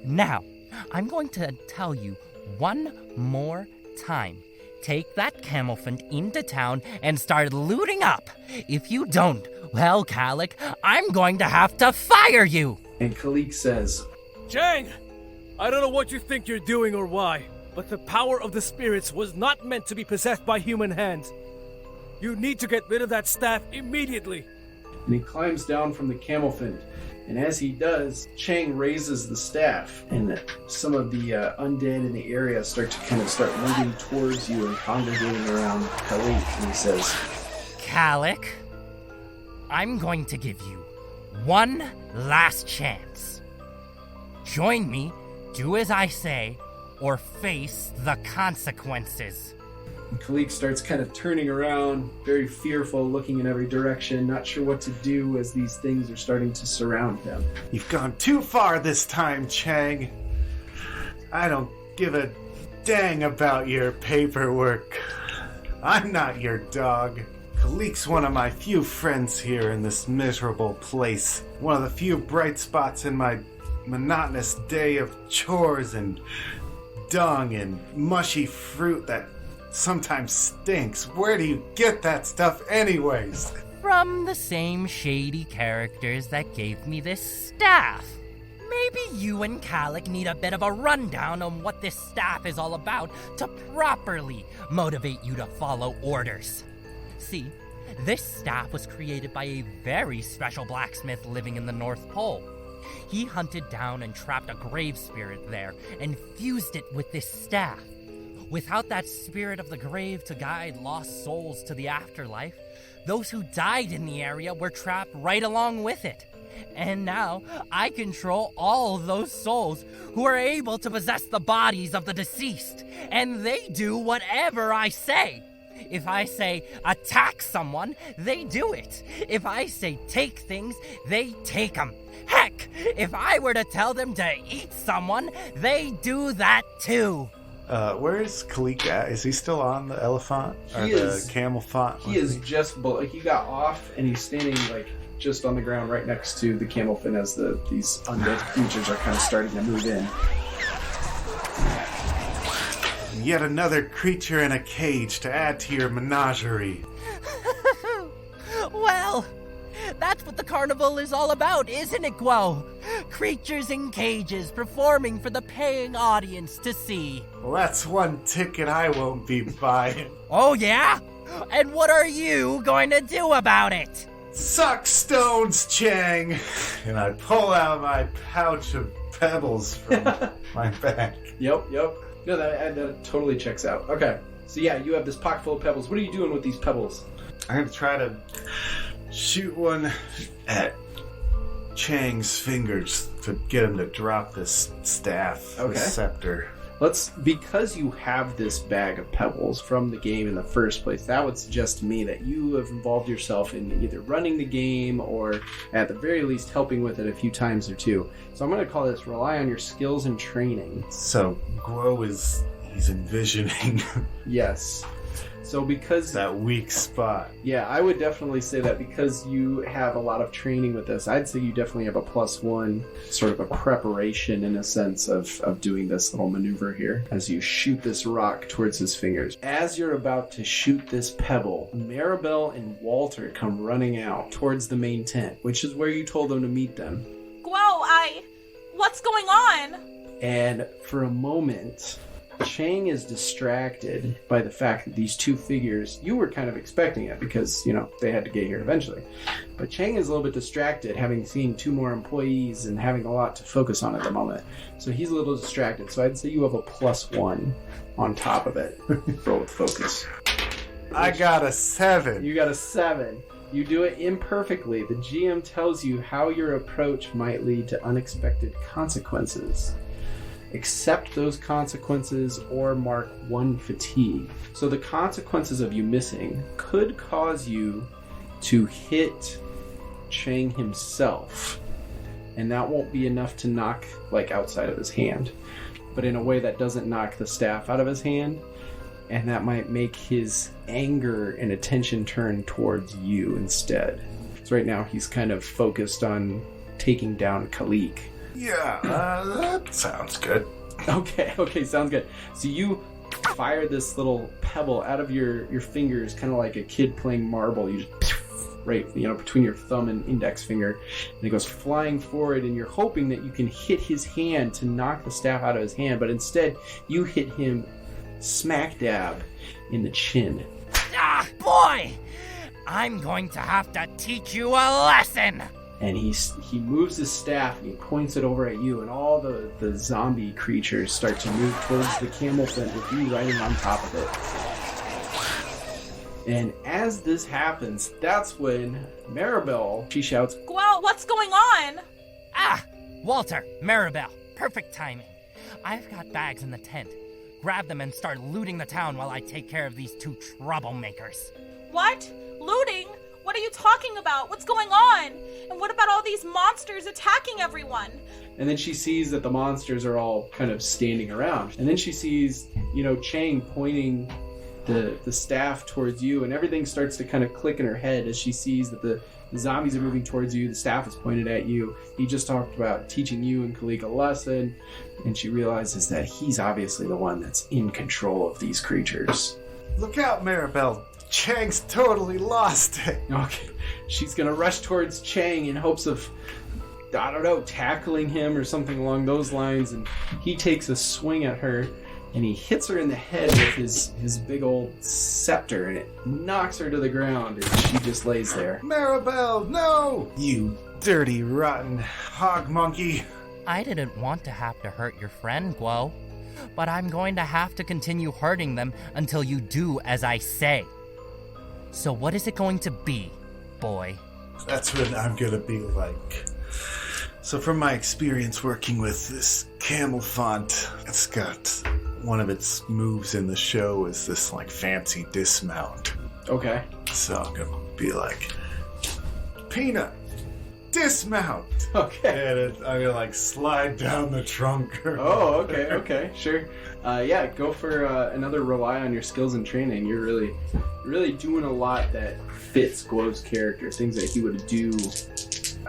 Now, I'm going to tell you one more time. Take that camelphant into town and start looting up. If you don't, well, Kallik, I'm going to have to fire you. And Kallik says, Chang! I don't know what you think you're doing or why, but the power of the spirits was not meant to be possessed by human hands. You need to get rid of that staff immediately. And he climbs down from the camelphant. And as he does, Chang raises the staff, and some of the undead in the area start moving towards you and congregating around Kallik. And he says, Kallik, I'm going to give you one last chance. Join me, do as I say, or face the consequences. And Kallik starts kind of turning around, very fearful, looking in every direction, not sure what to do as these things are starting to surround him. You've gone too far this time, Chang. I don't give a dang about your paperwork. I'm not your dog. Kallik's one of my few friends here in this miserable place. One of the few bright spots in my monotonous day of chores and dung and mushy fruit that sometimes stinks. Where do you get that stuff anyways? From the same shady characters that gave me this staff. Maybe you and Kallik need a bit of a rundown on what this staff is all about to properly motivate you to follow orders. See, this staff was created by a very special blacksmith living in the North Pole. He hunted down and trapped a grave spirit there and fused it with this staff. Without that spirit of the grave to guide lost souls to the afterlife, those who died in the area were trapped right along with it. And now, I control all those souls who are able to possess the bodies of the deceased, and they do whatever I say. If I say attack someone, they do it. If I say take things, they take them. Heck, if I were to tell them to eat someone, they do that too. Where's Kallik at? Is he still on the elephant? He is. The camel font? He is just below. He got off and he's standing like just on the ground right next to the camel fin as these undead creatures are kind of starting to move in. Yet another creature in a cage to add to your menagerie. Well, that's what the carnival is all about, isn't it, Guo? Creatures in cages performing for the paying audience to see. Well, that's one ticket I won't be buying. Oh, yeah? And what are you going to do about it? Suck stones, Chang! And I pull out my pouch of pebbles from my bag. Yep. No, that totally checks out. Okay. So yeah, you have this pocket full of pebbles. What are you doing with these pebbles? I'm going to try to shoot one at Chang's fingers to get him to drop this staff, this scepter. Because you have this bag of pebbles from the game in the first place, that would suggest to me that you have involved yourself in either running the game or at the very least helping with it a few times or two. So I'm going to call this rely on your skills and training. So Guo he's envisioning yes. So because that weak spot. Yeah, I would definitely say that because you have a lot of training with this, I'd say you definitely have a +1, sort of a preparation in a sense of doing this little maneuver here as you shoot this rock towards his fingers. As you're about to shoot this pebble, Maribel and Walter come running out towards the main tent, which is where you told them to meet them. Guo, what's going on? And for a moment, Chang is distracted by the fact that these two figures, you were kind of expecting it because, they had to get here eventually. But Chang is a little bit distracted, having seen 2 more employees and having a lot to focus on at the moment. So he's a little distracted. So I'd say you have a +1 on top of it. Roll with focus. I got a 7. You got a 7. You do it imperfectly. The GM tells you how your approach might lead to unexpected consequences. Accept those consequences or mark 1 fatigue. So the consequences of you missing could cause you to hit Chang himself, and that won't be enough to knock outside of his hand, but in a way that doesn't knock the staff out of his hand, and that might make his anger and attention turn towards you instead. So right now he's kind of focused on taking down Kallik. Yeah, that sounds good. Okay, sounds good. So you fire this little pebble out of your fingers, kind of like a kid playing marble. You just right, between your thumb and index finger, and it goes flying forward, and you're hoping that you can hit his hand to knock the staff out of his hand, but instead you hit him smack dab in the chin. Ah, boy! I'm going to have to teach you a lesson! And he moves his staff and he points it over at you, and all the zombie creatures start to move towards the camel fin with you riding on top of it. And as this happens, that's when Maribel, she shouts, Guo, what's going on? Ah! Walter, Maribel, perfect timing. I've got bags in the tent. Grab them and start looting the town while I take care of these 2 troublemakers. What? Looting? What are you talking about? What's going on? And what about all these monsters attacking everyone? And then she sees that the monsters are all kind of standing around. And then she sees, Chang pointing the staff towards you, and everything starts to kind of click in her head as she sees that the zombies are moving towards you, the staff is pointed at you. He just talked about teaching you and Kallik a lesson, and she realizes that he's obviously the one that's in control of these creatures. Look out, Maribel. Chang's totally lost it. Okay. She's going to rush towards Chang in hopes of, tackling him or something along those lines. And he takes a swing at her, and he hits her in the head with his big old scepter, and it knocks her to the ground, and she just lays there. Maribel, no! You dirty, rotten hog monkey. I didn't want to have to hurt your friend, Guo. but I'm going to have to continue hurting them until you do as I say. So what is it going to be, boy? That's what I'm gonna be like. So from my experience working with this camel font, it's got one of its moves in the show is this like fancy dismount. Okay. So I'm gonna be like, Peanut, dismount. Okay. And I'm gonna like slide down the trunk. Oh, okay, sure. Yeah, go for another rely on your skills and training. You're really doing a lot that fits Guo's character, things that he would do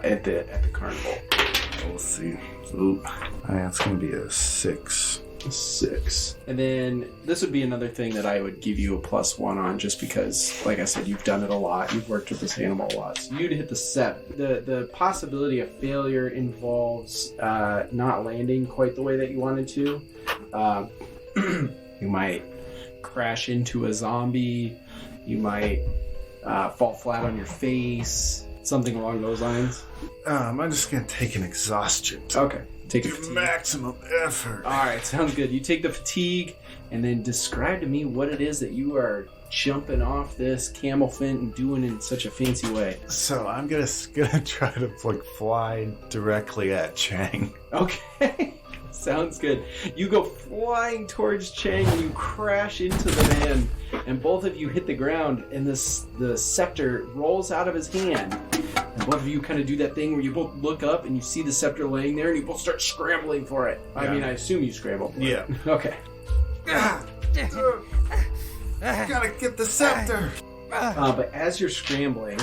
at the carnival. We'll see. Ooh, it's gonna be a 6. 6. And then this would be another thing that I would give you a +1 on, just because, like I said, you've done it a lot. You've worked with this animal a lot. So you'd hit the 7. The possibility of failure involves not landing quite the way that you wanted to. You might crash into a zombie. You might fall flat on your face. Something along those lines. I'm just gonna take an exhaustion. Okay. Take a fatigue. Maximum effort. All right, sounds good. You take the fatigue, and then describe to me what it is that you are jumping off this camel fin and doing in such a fancy way. So I'm gonna try to like fly directly at Chang. Okay. Sounds good. You go flying towards Chang and you crash into the man, and both of you hit the ground, and the scepter rolls out of his hand. And both of you kind of do that thing where you both look up and you see the scepter laying there, and you both start scrambling for it. I mean, I assume you scramble for it. Okay. Gotta get the scepter. But as you're scrambling,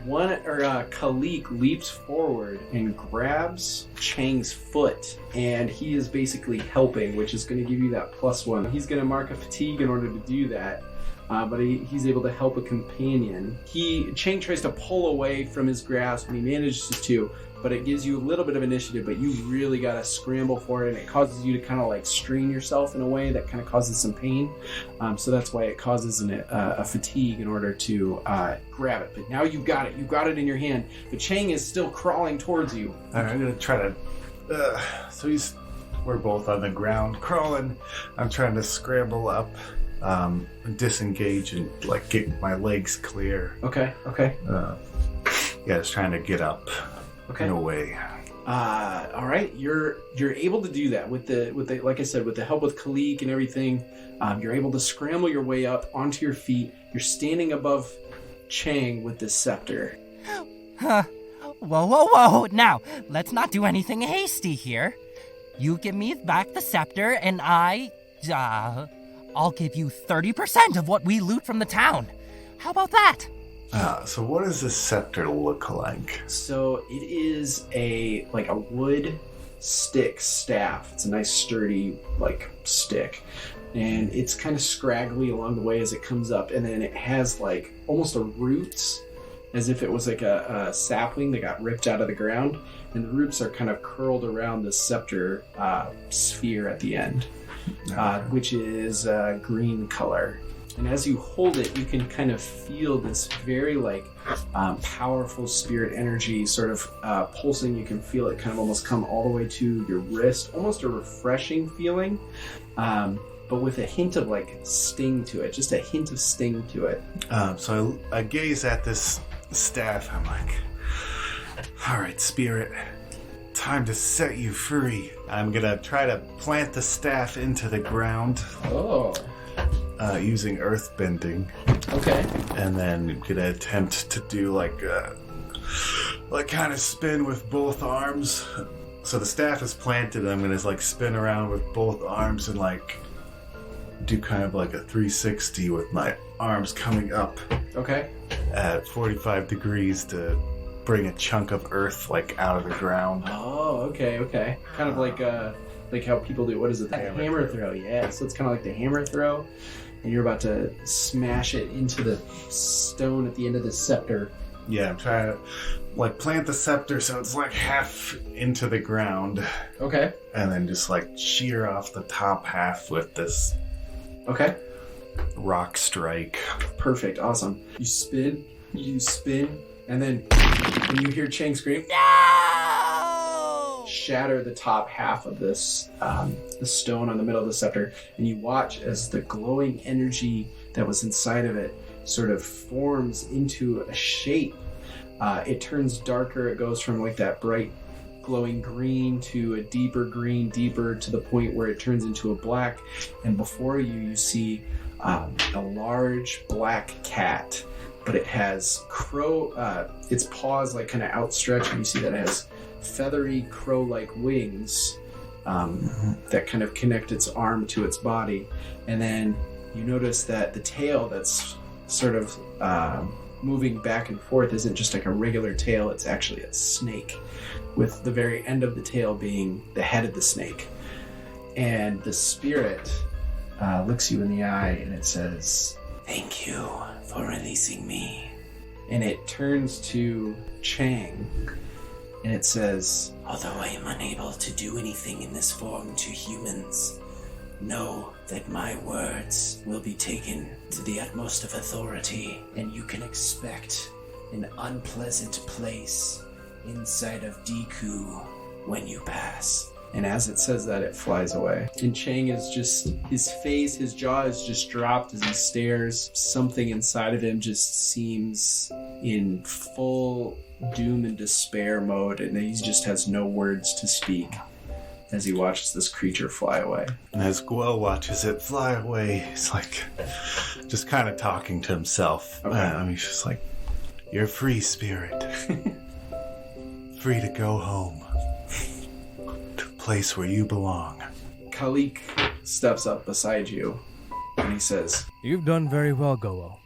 Kallik leaps forward and grabs Chang's foot, and he is basically helping, which is going to give you that +1. He's going to mark a fatigue in order to do that, but he's able to help a companion. Chang tries to pull away from his grasp, and he manages to, but it gives you a little bit of initiative, but you really got to scramble for it, and it causes you to kind of like strain yourself in a way that kind of causes some pain. So that's why it causes a fatigue in order to grab it. But now you got it in your hand, but Chang is still crawling towards you. All right, I'm gonna try to, we're both on the ground crawling. I'm trying to scramble up, disengage and like get my legs clear. Okay. Just trying to get up. Okay. In a way. All right, you're able to do that with the like I said, with the help with Kallik and everything. You're able to scramble your way up onto your feet. You're standing above Chang with this scepter. Whoa. Now, let's not do anything hasty here. You give me back the scepter, and I'll give you 30% of what we loot from the town. How about that? So what does this scepter look like? So it is a wood staff. It's a nice sturdy stick, and it's kind of scraggly along the way as it comes up, and then it has like almost a roots, as if it was like a sapling that got ripped out of the ground, and the roots are kind of curled around the scepter sphere at the end, which is green color. And as you hold it, you can kind of feel this very powerful spirit energy sort of pulsing. You can feel it kind of almost come all the way to your wrist, almost a refreshing feeling, but with a hint of sting to it, just a hint of sting to it. So I gaze at this staff. I'm like, all right, spirit, time to set you free. I'm gonna try to plant the staff into the ground. Oh. Using earth bending. Okay. And then gonna attempt to do kind of spin with both arms. So the staff is planted, and I'm gonna spin around with both arms and do kind of a 360 with my arms coming up. Okay. At 45 degrees to bring a chunk of earth out of the ground. Oh, okay. Kind of like how people do, what is it? The hammer throw. Yeah. So it's kind of like the hammer throw. And you're about to smash it into the stone at the end of the scepter. Yeah, I'm trying to plant the scepter so it's half into the ground. Okay. And then just shear off the top half with this. Okay. Rock strike. Perfect. Awesome. You spin, and then when you hear Chang scream, No! shatter the top half of this the stone on the middle of the scepter, and you watch as the glowing energy that was inside of it sort of forms into a shape. It turns darker. It goes from like that bright glowing green to a deeper green, deeper to the point where it turns into a black. And before you see a large black cat, but it has its paws like kind of outstretched, and you see that it has feathery crow-like wings that kind of connect its arm to its body. And then you notice that the tail that's sort of moving back and forth isn't just like a regular tail, it's actually a snake, with the very end of the tail being the head of the snake. And the spirit looks you in the eye and it says, "Thank you for releasing me." And it turns to Chang and it says, "Although I am unable to do anything in this form to humans, know that my words will be taken to the utmost of authority, and you can expect an unpleasant place inside of Deku when you pass." And as it says that, it flies away. And Chang is just, his jaw is just dropped as he stares. Something inside of him just seems in full doom and despair mode, and he just has no words to speak as he watches this creature fly away. And as Guo watches it fly away, he's like, just kind of talking to himself. Okay. He's just like, "You're free, spirit. Free to go home. To a place where you belong." Kallik steps up beside you and he says, "You've done very well, Go.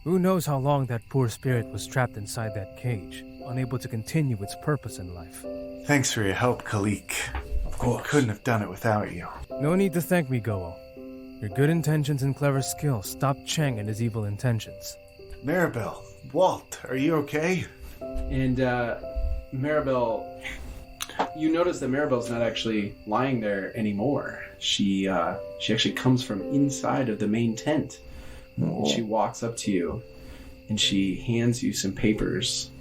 Who knows how long that poor spirit was trapped inside that cage, unable to continue its purpose in life." "Thanks for your help, Kallik. "Of course. Couldn't have done it without you." "No need to thank me, Go. Your good intentions and clever skills stopped Chang and his evil intentions." "Maribel, Walt, are you okay?" And Maribel, you notice that Maribel's not actually lying there anymore. She actually comes from inside of the main tent. She walks up to you and she hands you some papers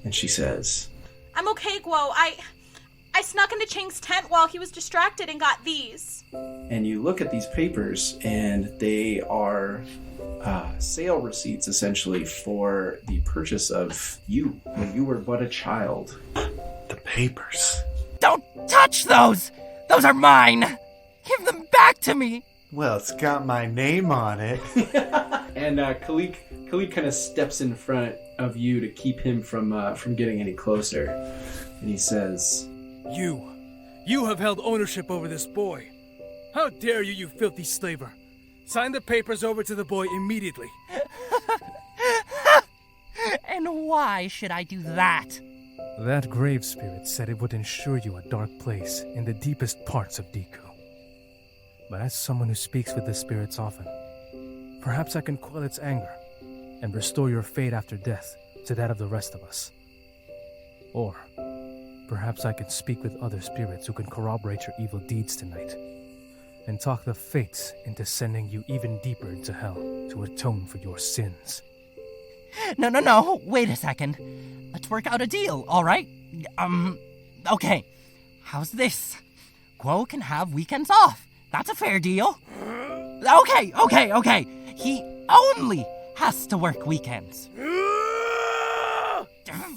and she says, I'm okay, Guo. I snuck into Chang's tent while he was distracted and got these. And you look at these papers and they are sale receipts essentially for the purchase of you when you were but a child. The papers. Don't touch those! Those are mine! Give them back to me! Well, it's got my name on it. And Kallik kind of steps in front of you to keep him from getting any closer. And he says, You have held ownership over this boy. How dare you filthy slaver! Sign the papers over to the boy immediately." And why should I do that? "That grave spirit said it would ensure you a dark place in the deepest parts of Deku. But as someone who speaks with the spirits often, perhaps I can quell its anger and restore your fate after death to that of the rest of us. Or perhaps I can speak with other spirits who can corroborate your evil deeds tonight and talk the fates into sending you even deeper into hell to atone for your sins." No, wait a second. Let's work out a deal, alright? Okay. How's this? Guo can have weekends off. That's a fair deal. Okay. He only has to work weekends.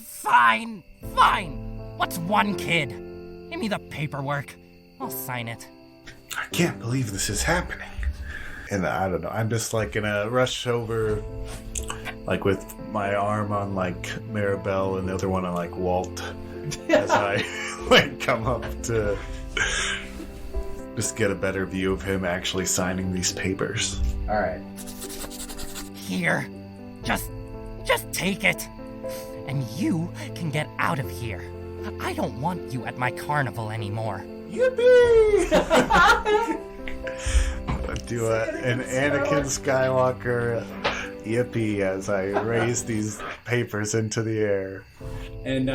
Fine. What's one kid? Give me the paperwork. I'll sign it. I can't believe this is happening. And I don't know, I'm just like gonna rush over, like with my arm on like Maribel and the other one on like Walt, as I like come up to just get a better view of him actually signing these papers. All right. Here. Just take it. And you can get out of here. I don't want you at my carnival anymore. Yippee! Do an Anakin Skywalker yippee as I raise these papers into the air. And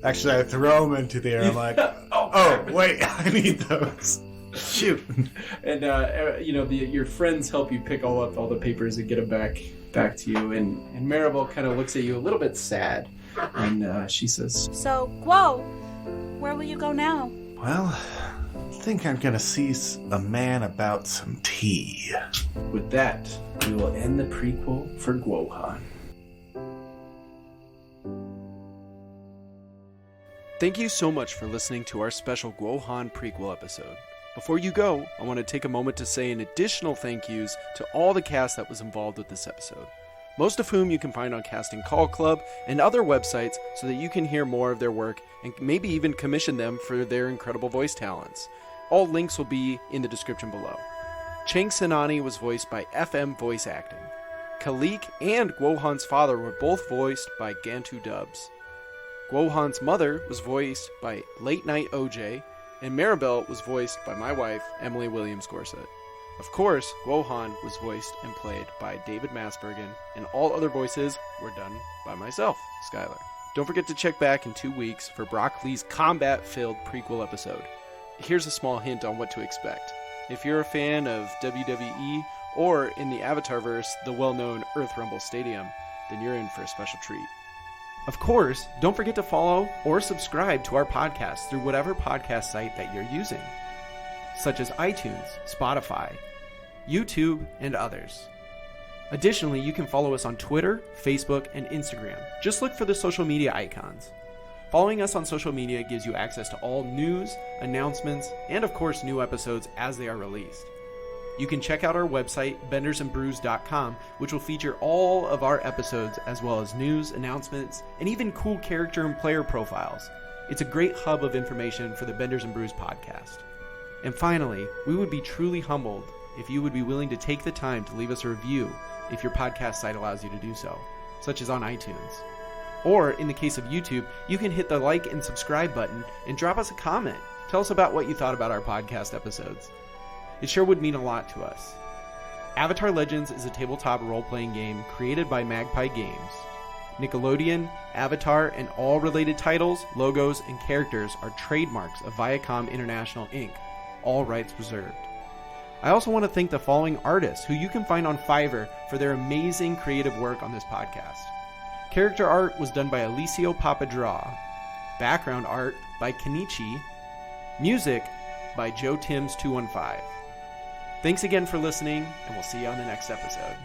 actually, I throw them into the air. I'm like, oh wait, I need those. Shoot. And your friends help you pick up all the papers and get them back to you. And Maribel kind of looks at you a little bit sad, and she says, So, Guo, Where will you go now? Well, I think I'm gonna see a man about some tea. With that, we will end the prequel for Guo Han. Thank you so much for listening to our special Guo Han prequel episode. Before you go, I want to take a moment to say an additional thank yous to all the cast that was involved with this episode, most of whom you can find on Casting Call Club and other websites so that you can hear more of their work and maybe even commission them for their incredible voice talents. All links will be in the description below. Chang Sanani was voiced by FM Voice Acting. Kallik and Guo Han's father were both voiced by GantuDubs. Guo Han's mother was voiced by LateNightOJ, and Maribel was voiced by my wife, Emily Williams-Gorsett. Of course, Guo Han was voiced and played by David Masbergen, and all other voices were done by myself, Skylar. Don't forget to check back in 2 weeks for Brock Lee's combat-filled prequel episode. Here's a small hint on what to expect. If you're a fan of WWE, or in the Avatarverse, the well-known Earth Rumble Stadium, then you're in for a special treat. Of course, don't forget to follow or subscribe to our podcast through whatever podcast site that you're using, such as iTunes, Spotify, YouTube, and others. Additionally, you can follow us on Twitter, Facebook, and Instagram. Just look for the social media icons. Following us on social media gives you access to all news, announcements, and of course new episodes as they are released. You can check out our website, bendersandbrews.com, which will feature all of our episodes as well as news, announcements, and even cool character and player profiles. It's a great hub of information for the Benders and Brews podcast. And finally, we would be truly humbled if you would be willing to take the time to leave us a review if your podcast site allows you to do so, such as on iTunes. Or, in the case of YouTube, you can hit the like and subscribe button and drop us a comment. Tell us about what you thought about our podcast episodes. It sure would mean a lot to us. Avatar Legends is a tabletop role-playing game created by Magpie Games. Nickelodeon, Avatar, and all related titles, logos, and characters are trademarks of Viacom International Inc., all rights reserved. I also want to thank the following artists who you can find on Fiverr for their amazing creative work on this podcast. Character art was done by alessiopapadraw. Background art by Kennicchi. Music by Joe Timms 215. Thanks again for listening, and we'll see you on the next episode.